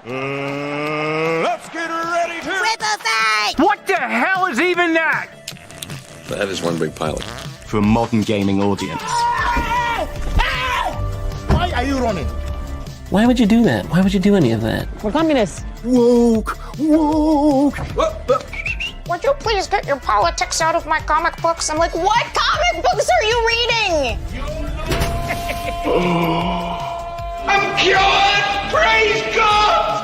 Let's get ready to... What the hell is even that? That is one big pilot. For a modern gaming audience. Why are you running? Why would you do that? Why would you do any of that? We're communists. Woke. Would you please get your politics out of my comic books? I'm like, what comic books are you reading? I'm cured! Praise God!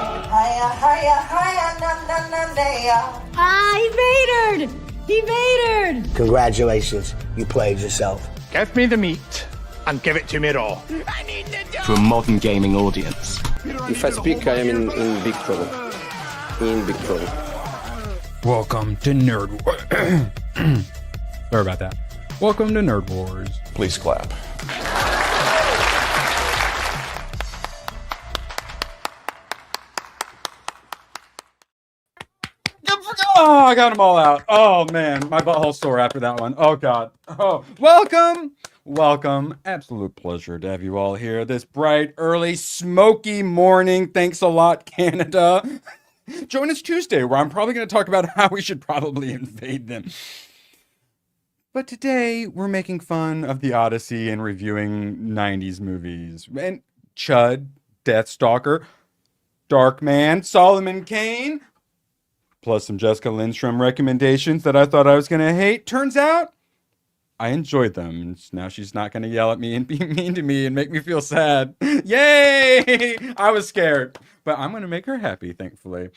He vatored! He vatored! Congratulations, you played yourself. Give me the meat and give it to me raw. For a modern gaming audience. If I speak, I am in big trouble. In big trouble. Welcome to Nerd Wars. Sorry about that. Welcome to Nerd Wars. Please clap. Oh, I got them all out. Oh, man. My butthole's sore after that one. Oh, God. Oh, welcome. Welcome. Absolute pleasure to have you all here this bright, early, smoky morning. Thanks a lot, Canada. Join us Tuesday, where I'm probably going to talk about how we should probably invade them. But today, we're making fun of the Odyssey and reviewing 90s movies. And Chud, Deathstalker, Darkman, Solomon Kane, plus some Jessica Lindstrom recommendations that I thought I was going to hate. Turns out, I enjoyed them. Now she's not going to yell at me and be mean to me and make me feel sad. Yay! I was scared. But I'm going to make her happy, thankfully.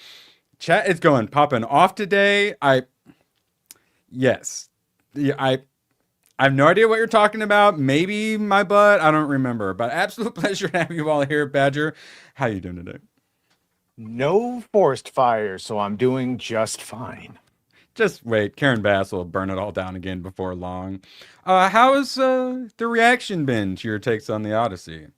Chat is going popping off today. Yes. Yeah, I have no idea what you're talking about. Maybe my butt. I don't remember. But absolute pleasure to have you all here, Badger. How you doing today? No forest fires, so I'm doing just fine. Just wait. Karen Bass will burn it all down again before long. How has the reaction been to your takes on the Odyssey?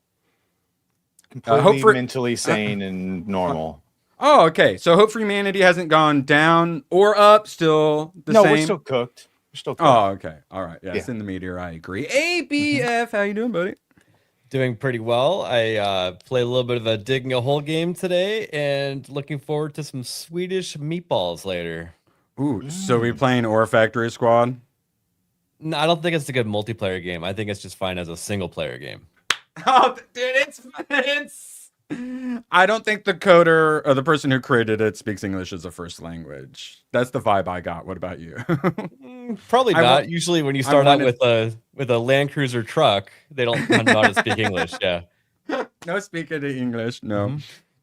Completely mentally sane and normal. Oh, okay. So Hope for Humanity hasn't gone down or up, still the same? No, we're still cooked. We're still cooked. Oh, okay. All right. Yeah, it's in the meteor. I agree. ABF, how you doing, buddy? Doing pretty well. I played a little bit of a digging a hole game today and looking forward to some Swedish meatballs later. Ooh, so we playing Ore Factory Squad? No, I don't think it's a good multiplayer game. I think it's just fine as a single player game. Oh, dude, it's. I don't think the coder or the person who created it speaks English as a first language. That's the vibe I got. What about you? Probably not. Usually, when you start out with a Land Cruiser truck, they don't know how to speak English. Yeah. No speaking to English. No. Mm-hmm.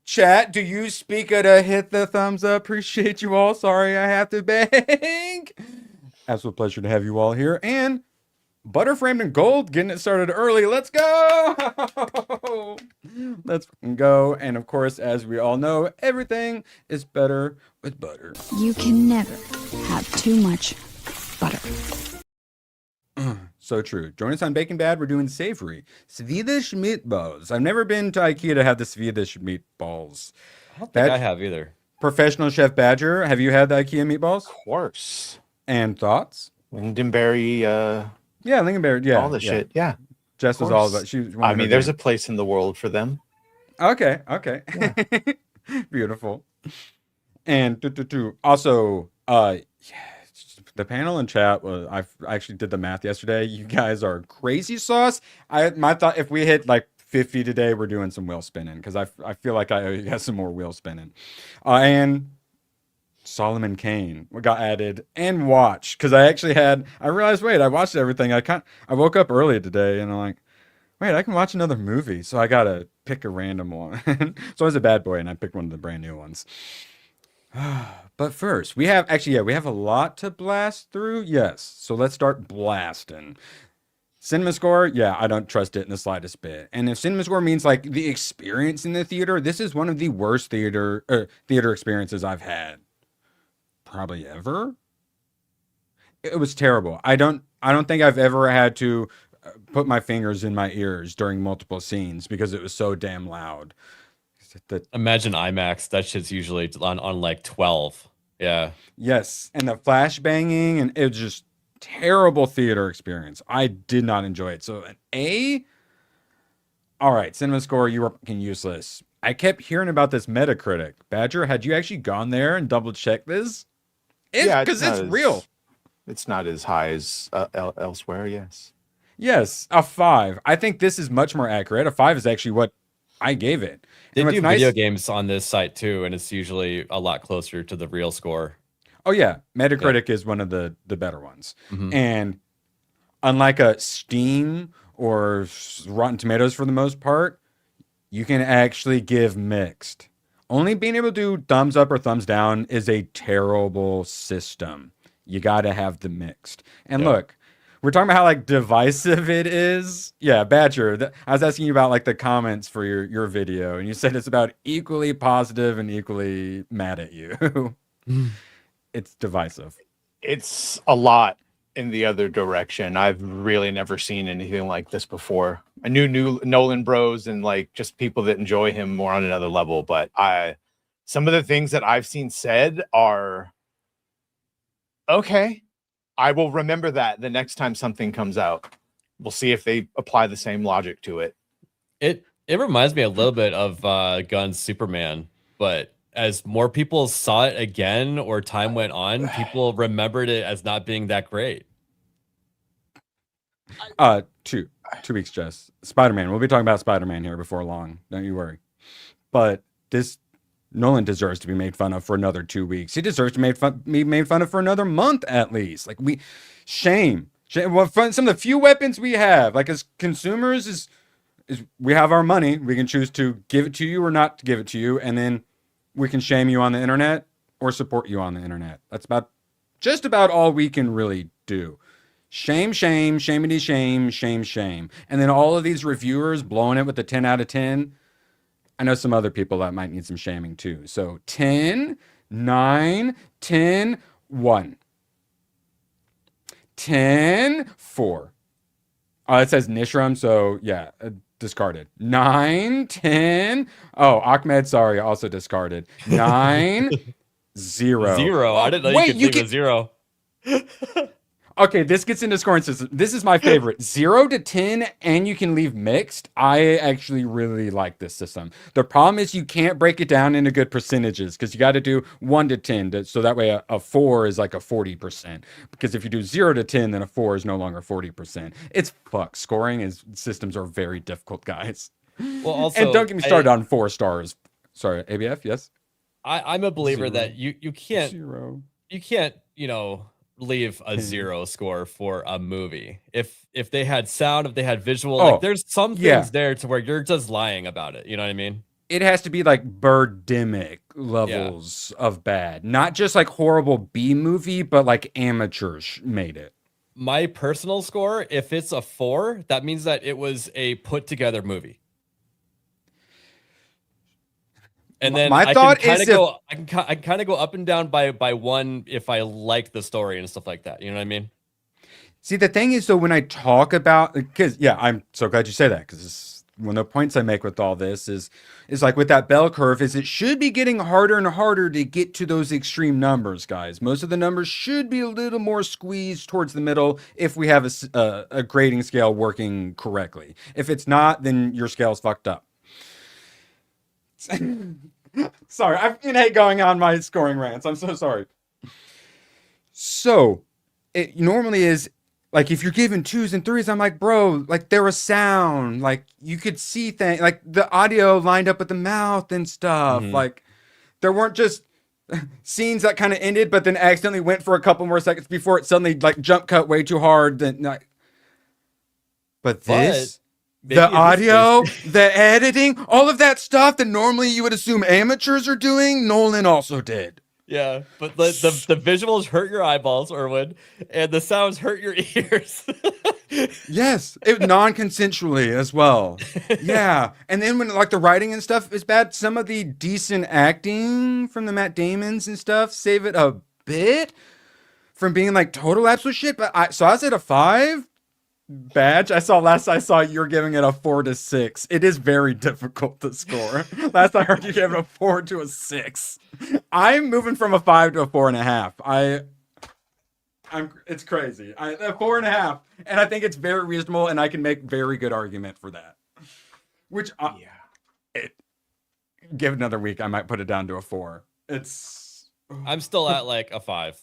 Chat, do you speak it? Hit the thumbs up. Appreciate you all. Sorry, I have to beg. Absolute pleasure to have you all here. And Butter Framed in Gold, getting it started early. Let's go. Let's go. And of course, as we all know, everything is better with butter. You can never have too much butter. So true. Join us on Bacon Bad. We're doing savory Swedish meatballs. I've never been to IKEA to have the Swedish meatballs. I don't think I have either. Professional Chef Badger, have you had the IKEA meatballs? Of course. And thoughts? Lindenberry. Yeah, Lindenberry. Yeah. All the shit. Yeah. Jess was all about. I mean, there's a place in the world for them. Okay. Yeah. Beautiful. And also, the panel in chat was. I actually did the math yesterday. You guys are crazy sauce. My thought, if we hit like 50 today, we're doing some wheel spinning because I feel like I owe you guys some more wheel spinning. And Solomon Kane got added and watched because I realized, wait, I watched everything. I woke up early today and I'm like, wait, I can watch another movie. So I got to pick a random one. So I was a bad boy and I picked one of the brand new ones. But first, we have a lot to blast through. Yes. So let's start blasting. Cinema score, yeah, I don't trust it in the slightest bit. And if cinema score means like the experience in the theater, this is one of the worst theater experiences I've had probably ever. It was terrible. I don't think I've ever had to put my fingers in my ears during multiple scenes because it was so damn loud. Imagine IMAX. That shit's usually on like 12. Yeah. Yes, and the flash banging, and it was just terrible theater experience. I did not enjoy it. So an A. All right, cinema score, you were fucking useless. I kept hearing about this Metacritic. Badger, had you actually gone there and double checked this? Yeah, Because it's real. It's not as high as elsewhere. Yes. Yes, a 5. I think this is much more accurate. A 5 is actually what I gave it. They And do what's video nice- games on this site too, and it's usually a lot closer to the real score. Oh yeah, Metacritic is one of the better ones. Mhm. And unlike a Steam or Rotten Tomatoes for the most part, you can actually give mixed. Only being able to do thumbs up or thumbs down is a terrible system. You got to have the mixed. And look, we're talking about how like divisive it is. Yeah, Badger, I was asking you about like the comments for your video, and you said it's about equally positive and equally mad at you. It's divisive. It's a lot in the other direction. I've really never seen anything like this before. I knew Nolan bros and like just people that enjoy him more on another level, but some of the things that I've seen said are okay. I will remember that the next time something comes out. We'll see if they apply the same logic to it. It reminds me a little bit of Gunn's Superman, but as more people saw it again or time went on, people remembered it as not being that great. 2 weeks, Jess. Spider-Man. We'll be talking about Spider-Man here before long. Don't you worry. But Nolan deserves to be made fun of for another 2 weeks. He deserves to be made fun of for another month at least. Like shame. Well, some of the few weapons we have, like as consumers, is we have our money. We can choose to give it to you or not to give it to you, and then we can shame you on the internet or support you on the internet. That's just about all we can really do. Shame, shame, shamity, shame, shame, shame. And then all of these reviewers blowing it with a 10 out of 10. I know some other people that might need some shaming too. So 10, 9, 10, 1. 10, 4. It says Nishram, so yeah, discarded. 9, 10. Oh, Ahmed, sorry, also discarded. 9, 0. 0. I didn't know you could leave a 0. Okay, this gets into scoring system. This is my favorite. 0 to 10, and you can leave mixed. I actually really like this system. The problem is you can't break it down into good percentages because you got to do 1 to 10. So that way a 4 is like a 40%. Because if you do 0 to 10, then a 4 is no longer 40%. It's fuck. Scoring systems are very difficult, guys. Well, also, and don't get me started on 4 stars. Sorry, ABF, yes? I'm a believer 0. that you can't 0. You can't, leave a 0 score for a movie. If they had sound, if they had visual, like there's some things there to where you're just lying about it. You know what I mean? It has to be like Birdemic levels of bad, not just like horrible B movie, but like amateurs made it. My personal score, if it's a 4, that means that it was a put together movie. And then my thought is I can kind of go up and down by 1 if I like the story and stuff like that. You know what I mean? See, the thing is, though, when I talk about, because I'm so glad you say that, because one of the points I make with all this is like with that bell curve is it should be getting harder and harder to get to those extreme numbers, guys. Most of the numbers should be a little more squeezed towards the middle if we have a grading scale working correctly. If it's not, then your scale's fucked up. Sorry, I've been hate going on my scoring rants. I'm so sorry. So it normally is like if you're given 2s and 3s, I'm like, bro, like there was sound, like you could see things, like the audio lined up with the mouth and stuff. Like there weren't just scenes that kind of ended, but then accidentally went for a couple more seconds before it suddenly like jump cut way too hard. Then like, but this. The audio, the editing, all of that stuff that normally you would assume amateurs are doing, Nolan also did. Yeah, but the visuals hurt your eyeballs, Erwin, and the sounds hurt your ears. Yes, non-consensually as well. Yeah, and then when like the writing and stuff is bad, some of the decent acting from the Matt Damons and stuff save it a bit from being like total absolute shit. But I was at a 5. Badge, I saw you're giving it a 4 to 6. It is very difficult to score. Last I heard you gave it a 4 to a 6. I'm moving from a 5 to a 4.5. It's crazy. A 4.5, and I think it's very reasonable, and I can make very good argument for that. Which give it another week, I might put it down to a 4. It's. I'm still at like a 5.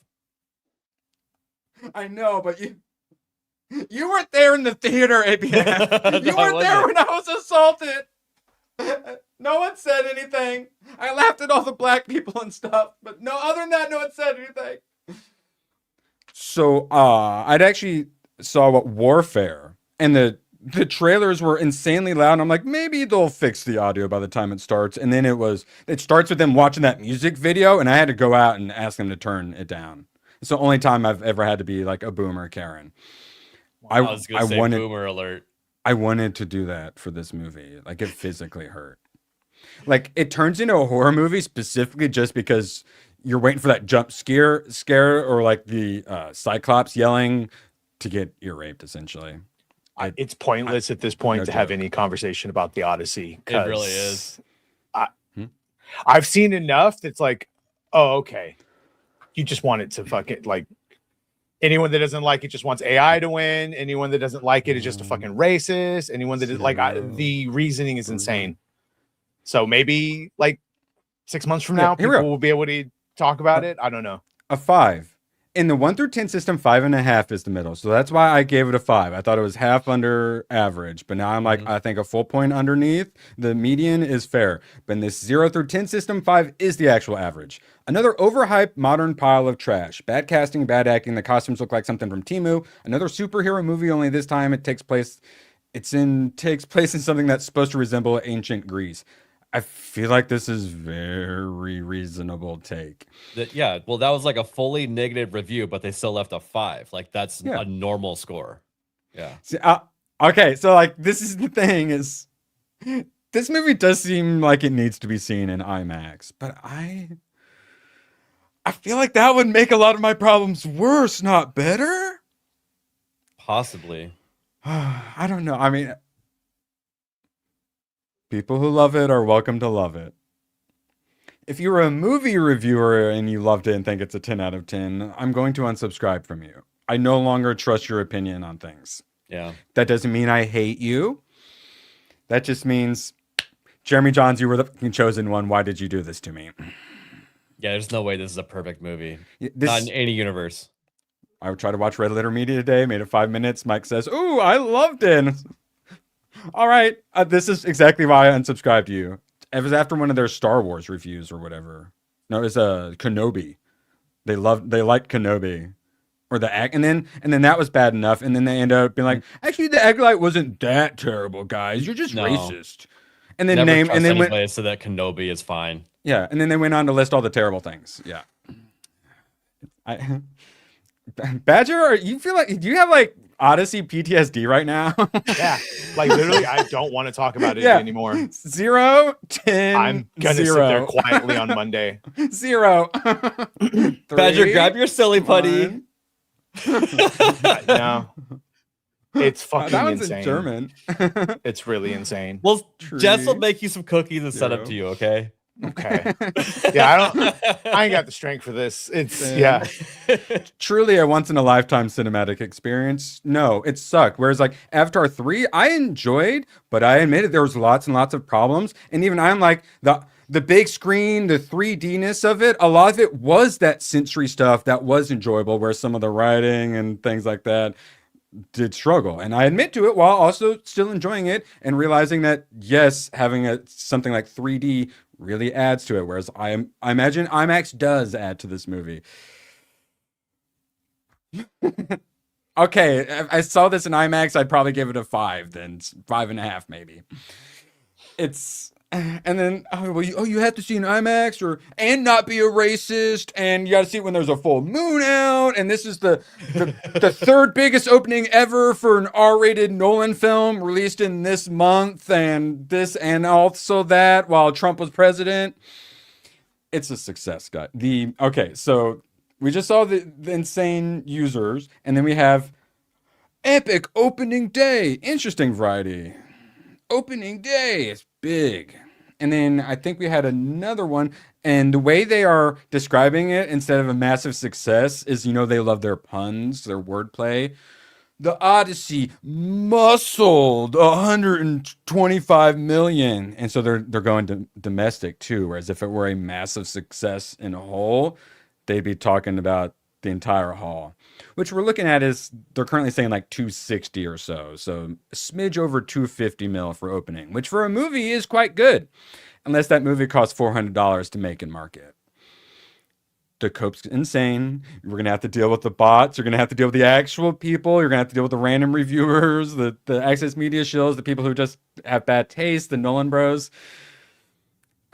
I know, but you weren't there in the theater, ABF. You weren't there when I was assaulted. No one said anything. I laughed at all the black people and stuff, but no, other than that, no one said anything. So, I'd actually saw what Warfare, and the trailers were insanely loud. And I'm like, maybe they'll fix the audio by the time it starts. And then it starts with them watching that music video, and I had to go out and ask them to turn it down. It's the only time I've ever had to be like a boomer Karen. I was going to say boomer alert. I wanted to do that for this movie. Like, it physically hurt. Like, it turns into a horror movie specifically just because you're waiting for that jump scare or like the Cyclops yelling to get ear raped, essentially. It's pointless at this point to have any conversation about the Odyssey. It really is. I've seen enough that's like, oh, okay. You just want it to fucking like anyone that doesn't like it just wants AI to win. Anyone that doesn't like it is just a fucking racist. Anyone that is like, the reasoning is insane. So maybe like 6 months from now, people will be able to talk about it. I don't know. A 5. In the 1 through 10 system, 5.5 is the middle. So that's why I gave it a 5. I thought it was half under average, but now I'm like, I think a full point underneath. The median is fair. But in this 0 through 10 system, 5 is the actual average. Another overhyped modern pile of trash. Bad casting, bad acting. The costumes look like something from Temu. Another superhero movie, only this time it takes place in something that's supposed to resemble ancient Greece. I feel like this is very reasonable take. Yeah, well, that was like a fully negative review, but they still left a 5. Like, that's a normal score. Yeah. See, okay, so like this is the thing is, this movie does seem like it needs to be seen in IMAX, but I feel like that would make a lot of my problems worse, not better. Possibly. I don't know. I mean, people who love it are welcome to love it. If you're a movie reviewer and you loved it and think it's a 10 out of 10, I'm going to unsubscribe from you. I no longer trust your opinion on things. Yeah. That doesn't mean I hate you. That just means, Jeremy Johns, you were the fucking chosen one. Why did you do this to me? Yeah, there's no way this is a perfect movie. Not in any universe. I would try to watch Red Letter Media today, made it 5 minutes. Mike says, ooh, I loved it. All right, this is exactly why I unsubscribed to you. It was after one of their Star Wars reviews or whatever. No, it was Kenobi. They liked Kenobi, or the act, and then that was bad enough. And then they ended up being like, actually, the Acolyte wasn't that terrible, guys. You're just racist. And then went so that Kenobi is fine. Yeah, and then they went on to list all the terrible things. Yeah. Badger, you feel like, do you have like Odyssey PTSD right now? Yeah, like literally, I don't want to talk about it anymore. 0, 10. I'm gonna 0. sit there quietly on Monday. 0. 3, Badger, grab your silly putty. No, it's fucking that one's insane. in German. It's really insane. Well, Jess will make you some cookies and send them to you. Okay. Okay. Yeah, I ain't got the strength for this. It's truly a once in a lifetime cinematic experience. No, it sucked. Whereas like Avatar 3, I enjoyed, but I admitted there was lots and lots of problems. And even I'm like the big screen, the 3D-ness of it, a lot of it was that sensory stuff that was enjoyable, where some of the writing and things like that did struggle. And I admit to it while also still enjoying it and realizing that, yes, having something like 3D really adds to it. Whereas I imagine IMAX does add to this movie. Okay, I saw this in IMAX. I'd probably give it a 5, then 5.5 maybe. It's, and then you have to see an IMAX and not be a racist, and you got to see it when there's a full moon out. And this is the third biggest opening ever for an R-rated Nolan film released in this month, and also that while Trump was president. It's a success, guys. Okay, so we just saw the insane users, and then we have epic opening day. Interesting variety. Opening day is big. And then I think we had another one, and the way they are describing it instead of a massive success is, they love their puns, their wordplay. the Odyssey muscled 125 million, and so they're going domestic too. Whereas if it were a massive success in a whole, they'd be talking about the entire haul, which we're looking at is they're currently saying like 260 or so, so a smidge over 250 mil for opening, which for a movie is quite good, unless that movie costs $400 to make and market. The cope's insane. We're going to have to deal with the bots. You're going to have to deal with the actual people. You're going to have to deal with the random reviewers, the Access Media shills, the people who just have bad taste, the Nolan bros.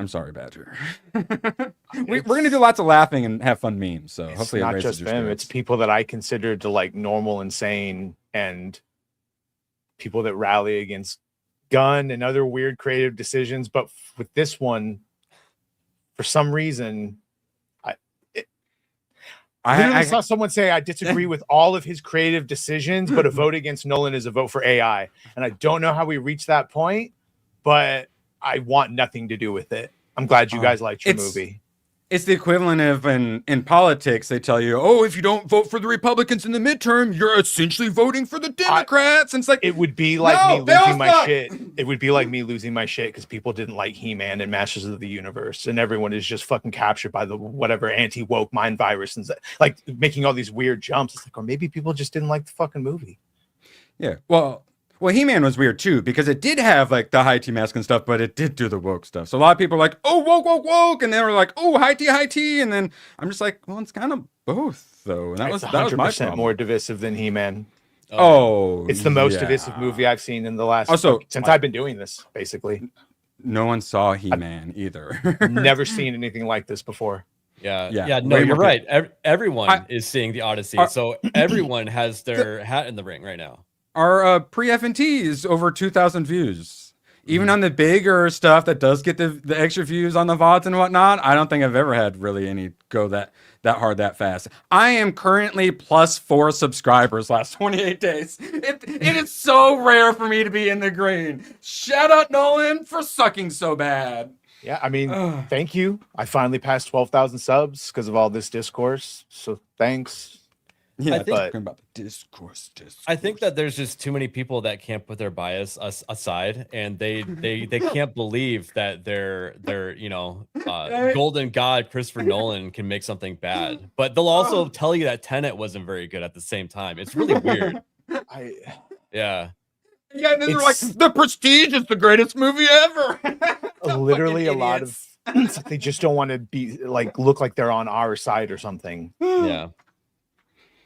I'm sorry, Badger. We're going to do lots of laughing and have fun memes. So hopefully it not raises just your them. spirits. It's people that I consider to like normal, insane, and people that rally against gun and other weird creative decisions. But with this one, for some reason, I saw someone say I disagree with all of his creative decisions, but a vote against Nolan is a vote for AI. And I don't know how we reached that point, but I want nothing to do with it. I'm glad you guys liked your movie. It's the equivalent of in politics, they tell you, oh, if you don't vote for the Republicans in the midterm, you're essentially voting for the Democrats. And it's like, it would be like me losing my shit. It would be like me losing my shit because people didn't like He-Man and Masters of the Universe, and everyone is just fucking captured by the whatever anti-woke mind virus and like making all these weird jumps. It's like, or maybe people just didn't like the fucking movie. Yeah. Well, He-Man was weird too, because it did have like the high tea mask and stuff, but it did do the woke stuff. So a lot of people are like, oh, woke. And they were like, oh, high tea. And then I'm just like, well, it's kind of both though. And that was 100% my problem. more divisive than He-Man. Oh, it's the most divisive movie I've seen in the last since I've been doing this, basically. No one saw He-Man either. Never seen anything like this before. Yeah. No, you're right. Everyone is seeing the Odyssey, so everyone has their hat in the ring right now. Our pre-FNT is over 2,000 views. Even on the bigger stuff that does get the extra views on the VODs and whatnot, I don't think I've ever had really any go that hard that fast. I am currently plus 4 subscribers last 28 days. It is so rare for me to be in the green. Shout out Nolan for sucking so bad. Yeah, I mean, thank you. I finally passed 12,000 subs because of all this discourse. So thanks. Yeah, I think, talking about the discourse. I think that there's just too many people that can't put their bias aside, and they can't believe that their golden god Christopher Nolan can make something bad. But they'll also tell you that Tenet wasn't very good at the same time. It's really weird. Yeah. Yeah, and then they're like, The Prestige is the greatest movie ever. Literally a lot of they just don't want to be like look like they're on our side or something. Yeah.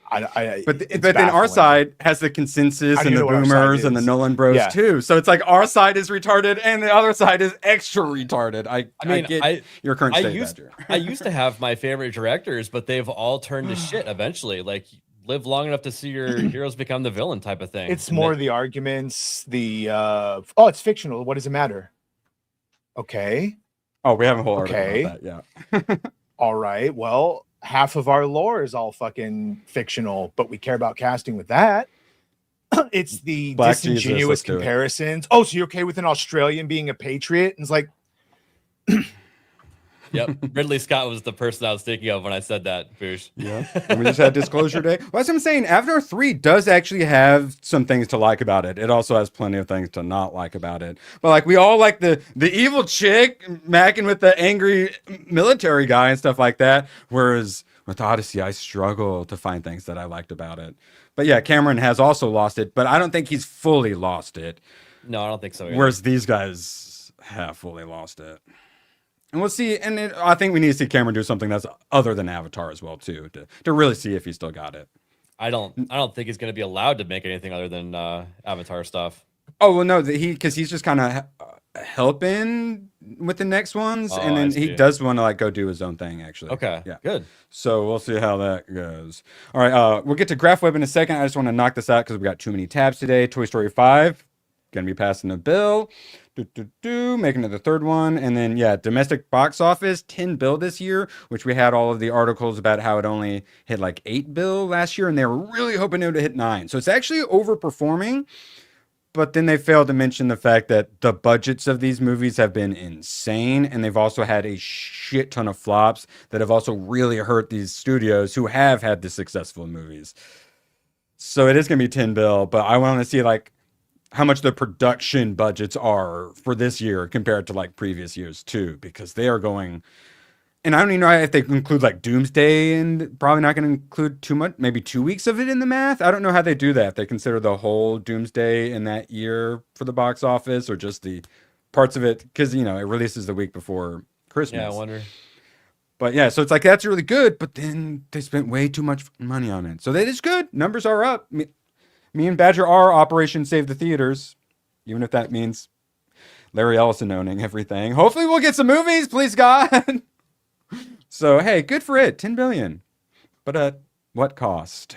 But then our side has the consensus and the boomers and the Nolan bros too. So it's like our side is retarded and the other side is extra retarded. I get your current state. I used to have my favorite directors, but they've all turned to shit eventually. Like live long enough to see your heroes become the villain type of thing. It's more the arguments, it's fictional. What does it matter? Okay. Oh, we have a whole article about that, yeah. All right. Well, half of our lore is all fucking fictional, but we care about casting with that. It's the Black disingenuous comparisons. Oh, so you're okay with an Australian being a patriot? And it's like, yep. Ridley Scott was the person I was thinking of when I said that, Boosh. Yeah. And we just had Disclosure Day. Well, that's what I'm saying. Avatar 3 does actually have some things to like about it. It also has plenty of things to not like about it. But like we all like the evil chick macking with the angry military guy and stuff like that. Whereas with Odyssey, I struggle to find things that I liked about it. But yeah, Cameron has also lost it, but I don't think he's fully lost it. No, I don't think so either. Whereas these guys have fully lost it. And we'll see. And I think we need to see Cameron do something that's other than Avatar as well, too, to really see if he still got it. I don't think he's going to be allowed to make anything other than Avatar stuff. Oh, well, no, because he's just kind of helping with the next ones. And then he does want to like go do his own thing, actually. Okay. Yeah. Good. So we'll see how that goes. All right. We'll get to Graph Web in a second. I just want to knock this out because we got too many tabs today. Toy Story 5. Going to be passing a bill. Making it the third one. And then, domestic box office, 10 bill this year, which we had all of the articles about how it only hit like 8 bill last year. And they were really hoping it would hit 9. So it's actually overperforming. But then they failed to mention the fact that the budgets of these movies have been insane. And they've also had a shit ton of flops that have also really hurt these studios who have had the successful movies. So it is going to be 10 bill, but I want to see like how much the production budgets are for this year compared to like previous years too, because they are going. And I don't even know if they include like Doomsday, and probably not going to include too much, maybe 2 weeks of it in the math. I don't know how they do that. If they consider the whole Doomsday in that year for the box office, or just the parts of it, because it releases the week before Christmas. Yeah, I wonder. But yeah, so it's like that's really good, but then they spent way too much money on it. So that is good. Numbers are up. Me and Badger are Operation Save the Theaters, even if that means Larry Ellison owning everything. Hopefully we'll get some movies, please God. So, hey, good for it. 10 billion. But at what cost?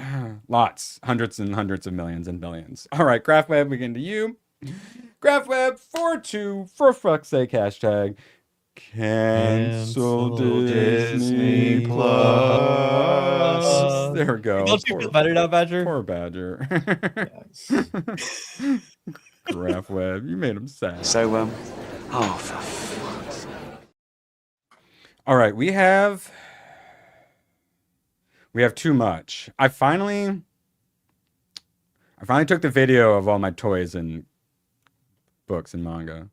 Lots. Hundreds and hundreds of millions and billions. All right, Craftweb, we get into you. Craftweb 42, for fuck's sake, hashtag. Cancel Disney Plus. There we go. Don't you feel better now, Badger? Poor Badger. Craftweb, you made him sad. So, oh, for fuck's sake. All right, we have too much. I finally took the video of all my toys and books and manga.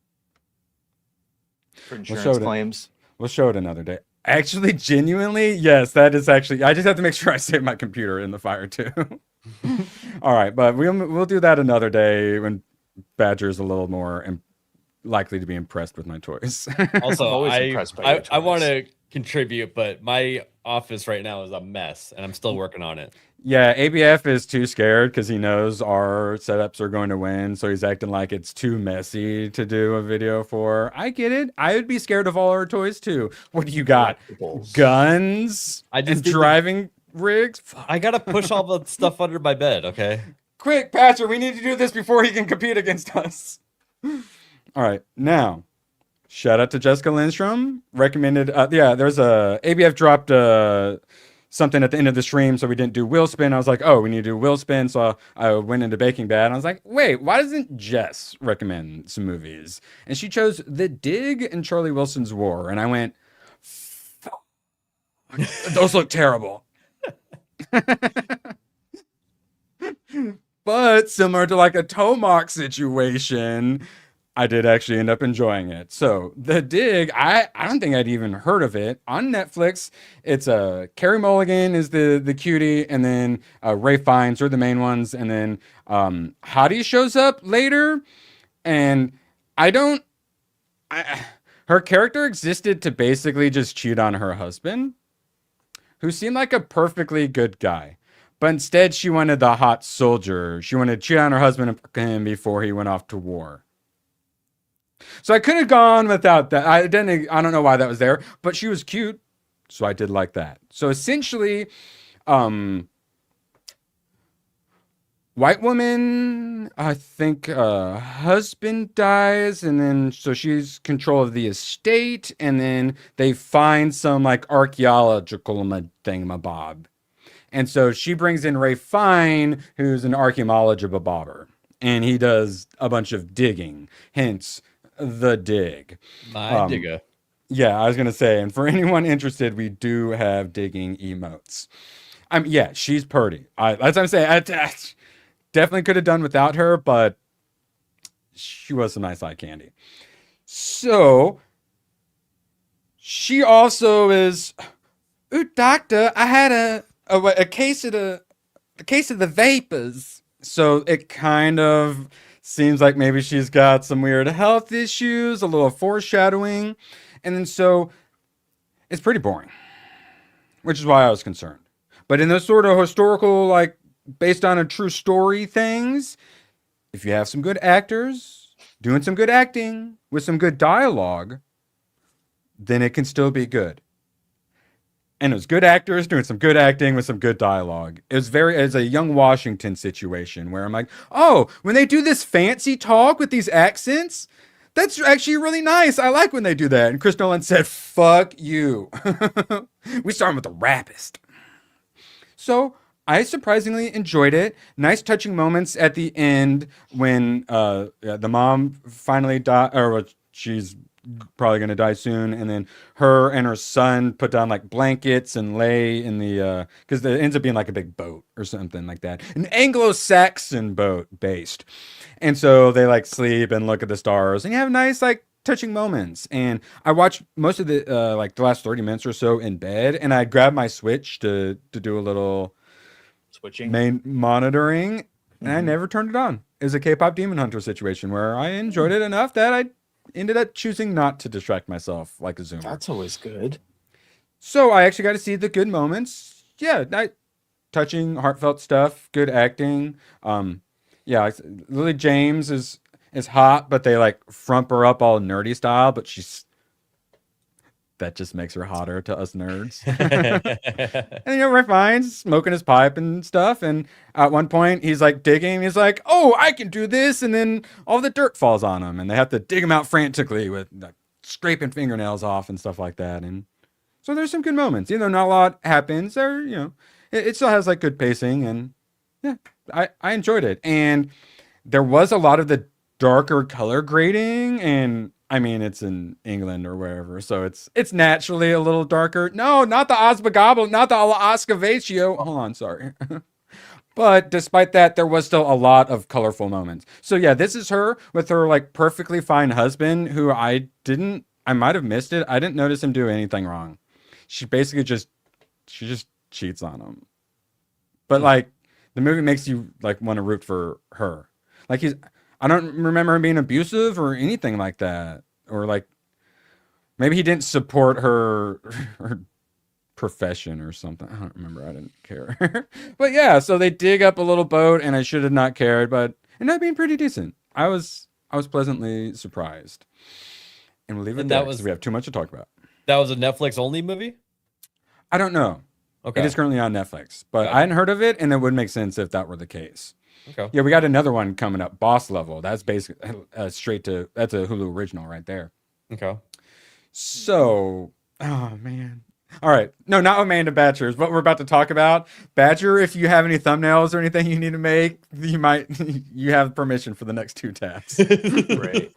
For insurance claims. We'll show it another day. Actually, genuinely, yes, that is actually. I just have to make sure I save my computer in the fire too. All right, but we'll do that another day when Badger's a little more likely to be impressed with my toys. Also, I want to contribute, but my office right now is a mess, and I'm still working on it. Yeah, ABF is too scared because he knows our setups are going to win, so he's acting like it's too messy to do a video for. I get it. I would be scared of all our toys too. What do you got? Guns and driving rigs? I gotta push all the stuff under my bed. Okay. Quick, Patcher, we need to do this before he can compete against us. All right, now, shout out to Jessica Lindstrom. Recommended, there's ABF dropped something at the end of the stream, so we didn't do Wheel Spin. I was like, oh, we need to do Wheel Spin, so I went into Baking Bad, and I was like, wait, why doesn't Jess recommend some movies? And she chose The Dig and Charlie Wilson's War, and I went, fuck, those look terrible. But similar to like a Tomahawk situation, I did actually end up enjoying it. So The Dig, I don't think I'd even heard of it. On Netflix, it's Carey Mulligan is the cutie, and then Ray Fiennes are the main ones, and then Hottie shows up later, and her character existed to basically just cheat on her husband, who seemed like a perfectly good guy. But instead, she wanted the hot soldier. She wanted to cheat on her husband and fuck him before he went off to war. So I could have gone without that. I don't know why that was there, but she was cute, so I did like that. So essentially, white woman, I think husband dies, and then so she's control of the estate, and then they find some like archaeological thingamabob. And so she brings in Ray Fine, who's an archaeologist, and he does a bunch of digging, hence The Dig. My digger. Yeah, I was going to say, and for anyone interested, we do have digging emotes. Yeah, she's pretty. That's what I'm saying. I definitely could have done without her, but she was some nice eye candy. So, she also is, ooh, doctor, I had a case of the vapors. So it kind of seems like maybe she's got some weird health issues, a little foreshadowing. And then so it's pretty boring, which is why I was concerned. But in those sort of historical, like based on a true story things, if you have some good actors doing some good acting with some good dialogue, then it can still be good. And it was good actors doing some good acting with some good dialogue. It's a young Washington situation where I'm like, oh, when they do this fancy talk with these accents, that's actually really nice. I like when they do that. And Chris Nolan said, fuck you. We started with the rapist. So I surprisingly enjoyed it. Nice touching moments at the end when the mom finally died, or she's probably gonna die soon. And then her and her son put down like blankets and lay in the because it ends up being like a big boat or something like that, an Anglo-Saxon boat based. And so they like sleep and look at the stars and you have nice like touching moments. And I watched most of the like the last 30 minutes or so in bed, and I grabbed my Switch to do a little Switching. main monitoring, and I never turned it on. It was a K-pop Demon Hunter situation where I enjoyed it enough that I ended up choosing not to distract myself like a Zoomer. That's always good. So I actually got to see the good moments. Yeah, touching, heartfelt stuff, good acting. Yeah, Lily James is hot, but they like frump her up all nerdy style, but that just makes her hotter to us nerds. And Ralph Fiennes smoking his pipe and stuff. And at one point he's like digging. He's like, "Oh, I can do this." And then all the dirt falls on him and they have to dig him out frantically with like scraping fingernails off and stuff like that. And so there's some good moments, even though not a lot happens there. It still has like good pacing, and yeah, I enjoyed it. And there was a lot of the darker color grading, and I mean, it's in England or wherever, so it's naturally a little darker. No, not the Osbagobble, not the Oscavatio. Hold on, sorry. But despite that, there was still a lot of colorful moments. So yeah, this is her with her like perfectly fine husband, who I might have missed it. I didn't notice him do anything wrong. She basically just cheats on him. But like the movie makes you like want to root for her. Like I don't remember him being abusive or anything like that. Or like maybe he didn't support her profession or something. I don't remember. I didn't care. But yeah, so they dig up a little boat, and I should have not cared, but it ended up being pretty decent. I was pleasantly surprised. And we'll leave it there because we have too much to talk about. That was a Netflix only movie? I don't know. Okay. It is currently on Netflix, but I hadn't heard of it, and it would make sense if that were the case. Okay. Yeah, we got another one coming up, Boss Level. That's basically that's a Hulu original right there. Okay. So, oh man. All right. No, not Amanda Badger's. What we're about to talk about. Badger, if you have any thumbnails or anything you need to make, you have permission for the next 2 tabs. Great.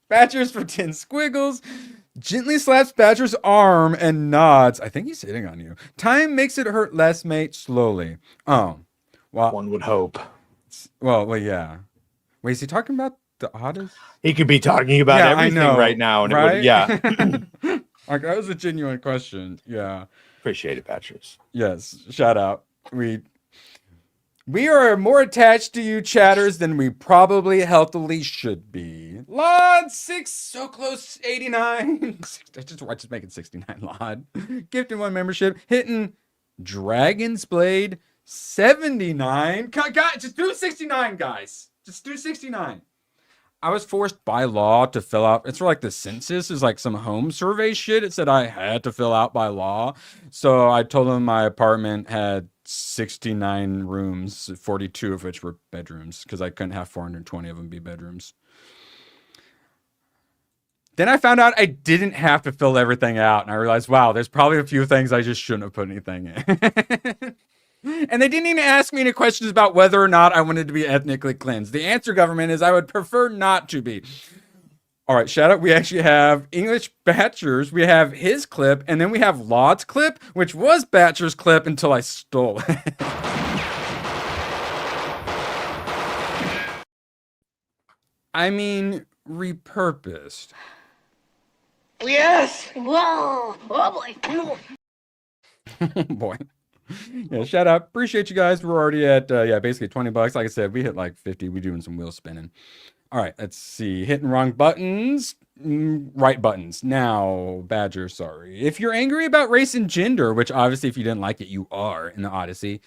Badger's for 10 squiggles. Gently slaps Badger's arm and nods. I think he's hitting on you. Time makes it hurt less, mate, slowly. Oh. Well, one would hope. Well, yeah. Wait, is he talking about the Odyssey? He could be talking about everything right now. And right? It would, yeah. Like, that was a genuine question. Yeah. Appreciate it, Patches. Yes. Shout out. We are more attached to you chatters than we probably healthily should be. Lod 6, so close, 89. I just make it 69, Lod. Gifting 1 membership. Hitting Dragon's Blade 79. God, just do 69, guys. Just do 69. I was forced by law to fill out. It's for like the census is like some home survey shit. It said I had to fill out by law. So I told them my apartment had 69 rooms, 42 of which were bedrooms, because I couldn't have 420 of them be bedrooms. Then I found out I didn't have to fill everything out, and I realized, wow, there's probably a few things I just shouldn't have put anything in. And they didn't even ask me any questions about whether or not I wanted to be ethnically cleansed. The answer, government, is I would prefer not to be. All right, shout out. We actually have English Batchers. We have his clip, and then we have Laud's clip, which was Batcher's clip until I stole it. I mean, repurposed. Yes! Whoa! Oh boy! Boy. Yeah, shout out. Appreciate you guys. We're already at, basically $20. Like I said, we hit like 50. We're doing some wheel spinning. All right, let's see. Hitting wrong buttons. Right buttons. Now, Badger, sorry. If you're angry about race and gender, which obviously if you didn't like it, you are in the Odyssey,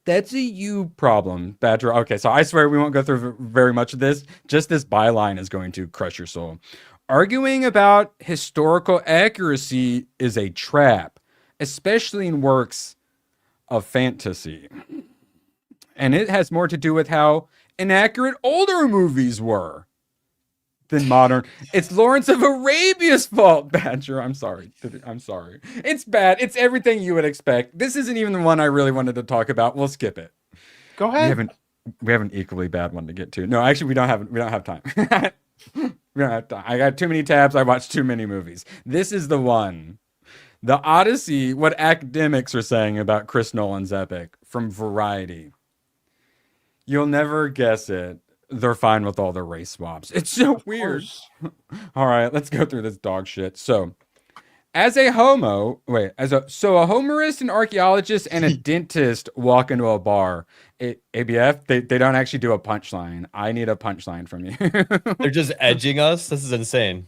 that's a you problem, Badger. Okay, so I swear we won't go through very much of this. Just this byline is going to crush your soul. Arguing about historical accuracy is a trap, especially in works of fantasy. And it has more to do with how inaccurate older movies were than modern. It's Lawrence of Arabia's fault, Badger. I'm sorry. It's bad. It's everything you would expect. This isn't even the one I really wanted to talk about. We'll skip it. Go ahead. We have an equally bad one to get to. No, actually we don't have time. I got too many tabs. I watched too many movies. This is the one. The Odyssey, what academics are saying about Chris Nolan's epic from Variety. You'll never guess it. They're fine with all the race swaps. It's so weird. All right, let's go through this dog shit. So, a humorist, an archaeologist, and a dentist walk into a bar. ABF, they don't actually do a punchline. I need a punchline from you. They're just edging us. This is insane.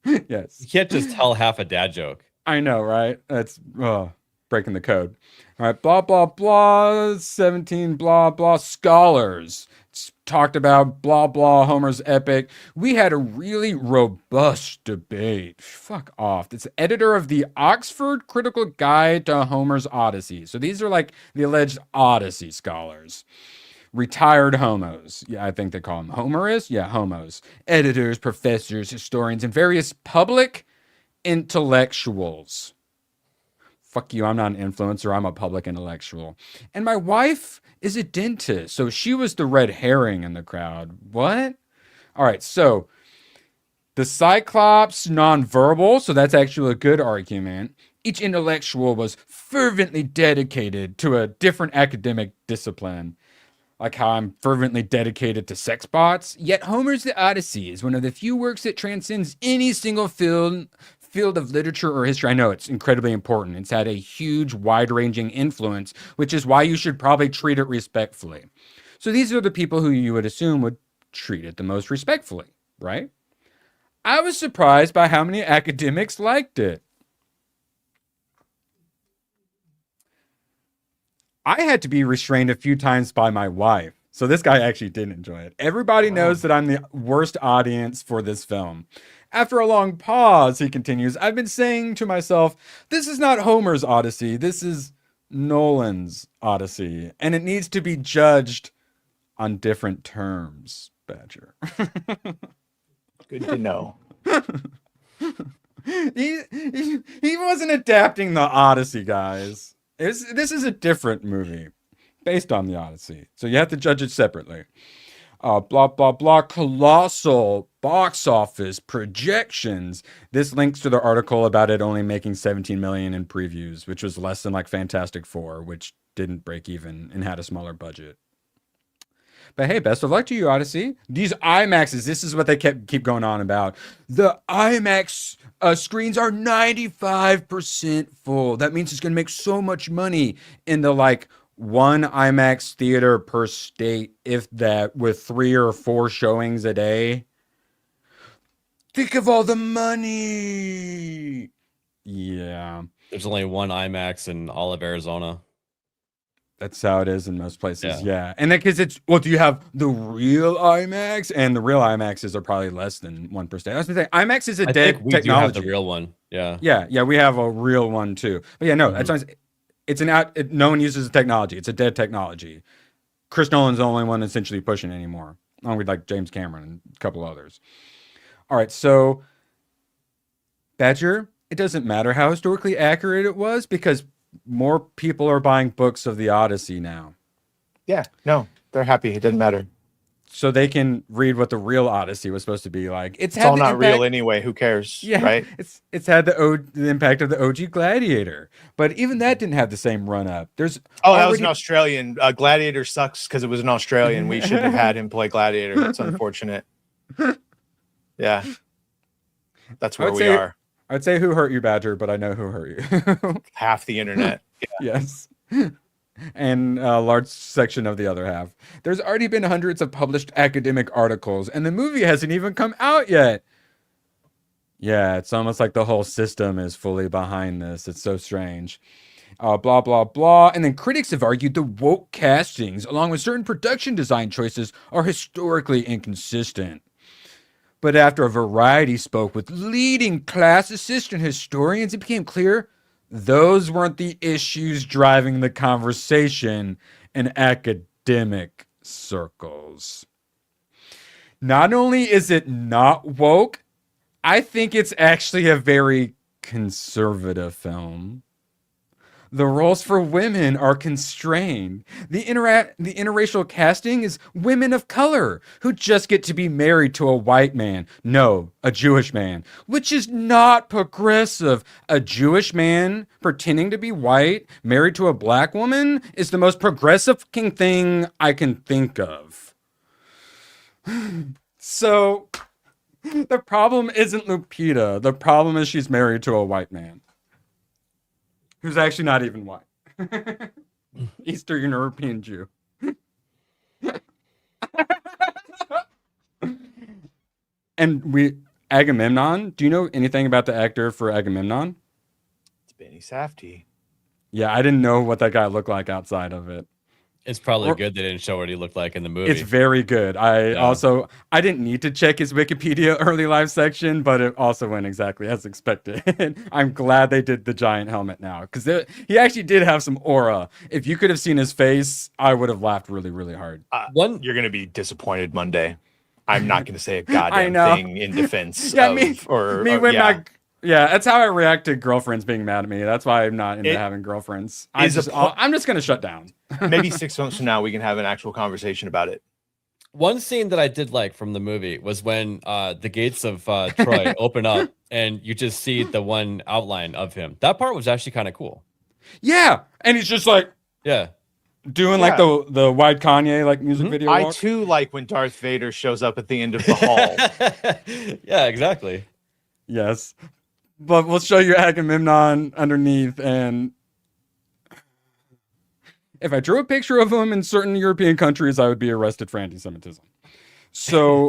Yes. You can't just tell half a dad joke. I know, right? That's breaking the code. All right, blah, blah, blah, 17, blah, blah, scholars. Talked about blah, blah, Homer's epic. We had a really robust debate. Fuck off. It's the editor of the Oxford Critical Guide to Homer's Odyssey. So these are like the alleged Odyssey scholars. Retired homos. Yeah, I think they call them homerists. Yeah, homos. Editors, professors, historians, and various public intellectuals. Fuck you, I'm not an influencer, I'm a public intellectual. And my wife is a dentist, so she was the red herring in the crowd. What? All right, so the Cyclops nonverbal, so that's actually a good argument. Each intellectual was fervently dedicated to a different academic discipline. Like how I'm fervently dedicated to sex bots. Yet Homer's The Odyssey is one of the few works that transcends any single field of literature or history. I know it's incredibly important. It's had a huge, wide-ranging influence, which is why you should probably treat it respectfully. So these are the people who you would assume would treat it the most respectfully, right? I was surprised by how many academics liked it. I had to be restrained a few times by my wife. So this guy actually did enjoy it. Everybody knows that I'm the worst audience for this film. After a long pause, he continues, I've been saying to myself, this is not Homer's Odyssey. This is Nolan's Odyssey. And it needs to be judged on different terms, Badger. Good to know. He wasn't adapting the Odyssey, guys. This is a different movie based on the Odyssey. So you have to judge it separately. Blah, blah, blah. Colossal box office projections. This links to the article about it only making 17 million in previews, which was less than like Fantastic Four, which didn't break even and had a smaller budget. But hey, best of luck to you, Odyssey. These IMAXs, this is what they keep going on about. The IMAX screens are 95% full. That means it's going to make so much money in the like one IMAX theater per state, if that, with 3 or 4 showings a day. Think of all the money. Yeah. There's only one IMAX in all of Arizona. That's how it is in most places. Yeah. And then because it's, well, do you have the real IMAX? And the real IMAXs are probably less than 1%. I was going to say, IMAX is a dead we technology. Do have the real one. Yeah. Yeah. We have a real one too. But yeah, no, that's why it's no one uses the technology. It's a dead technology. Chris Nolan's the only one essentially pushing anymore, along with like James Cameron and a couple others. All right. So, Badger, it doesn't matter how historically accurate it was because more people are buying books of the Odyssey now. Yeah, no, they're happy. It doesn't matter. So they can read what the real Odyssey was supposed to be like. It's all not real anyway. Who cares? Yeah, right. It's had the impact of the OG Gladiator, but even that didn't have the same run up. There's that was an Australian. Gladiator sucks because it was an Australian. We shouldn't have had him play Gladiator. That's unfortunate. Yeah, that's where we are. I'd say who hurt you, Badger, but I know who hurt you. Half the internet. Yeah. Yes. And a large section of the other half. There's already been hundreds of published academic articles, and the movie hasn't even come out yet. Yeah, it's almost like the whole system is fully behind this. It's so strange. Blah, blah, blah. And then critics have argued the woke castings, along with certain production design choices, are historically inconsistent. But after a Variety spoke with leading classicist and historians, it became clear those weren't the issues driving the conversation in academic circles. Not only is it not woke, I think it's actually a very conservative film. The roles for women are constrained. The interracial casting is women of color who just get to be married to a white man. No, a Jewish man, which is not progressive. A Jewish man pretending to be white, married to a black woman, is the most progressive fucking thing I can think of. So, the problem isn't Lupita. The problem is she's married to a white man. Who's actually not even white. Eastern European Jew. And Agamemnon, do you know anything about the actor for Agamemnon? It's Benny Safdie. Yeah, I didn't know what that guy looked like outside of it. It's probably good they didn't show what he looked like in the movie. It's very good. I didn't need to check his Wikipedia early life section, but it also went exactly as expected. I'm glad they did the giant helmet now, because he actually did have some aura. If you could have seen his face, I would have laughed really, really hard. You're going to be disappointed Monday. I'm not going to say a goddamn thing in defense. Yeah, that's how I react to girlfriends being mad at me. That's why I'm not into having girlfriends. I'm just going to shut down. Maybe 6 months from now, we can have an actual conversation about it. One scene that I did like from the movie was when the gates of Troy open up and you just see the one outline of him. That part was actually kind of cool. Yeah, and he's just like, doing like the wide Kanye like music video. I too like when Darth Vader shows up at the end of the hall. Yeah, exactly. Yes. But we'll show you Agamemnon underneath, and if I drew a picture of him in certain European countries, I would be arrested for anti-Semitism. So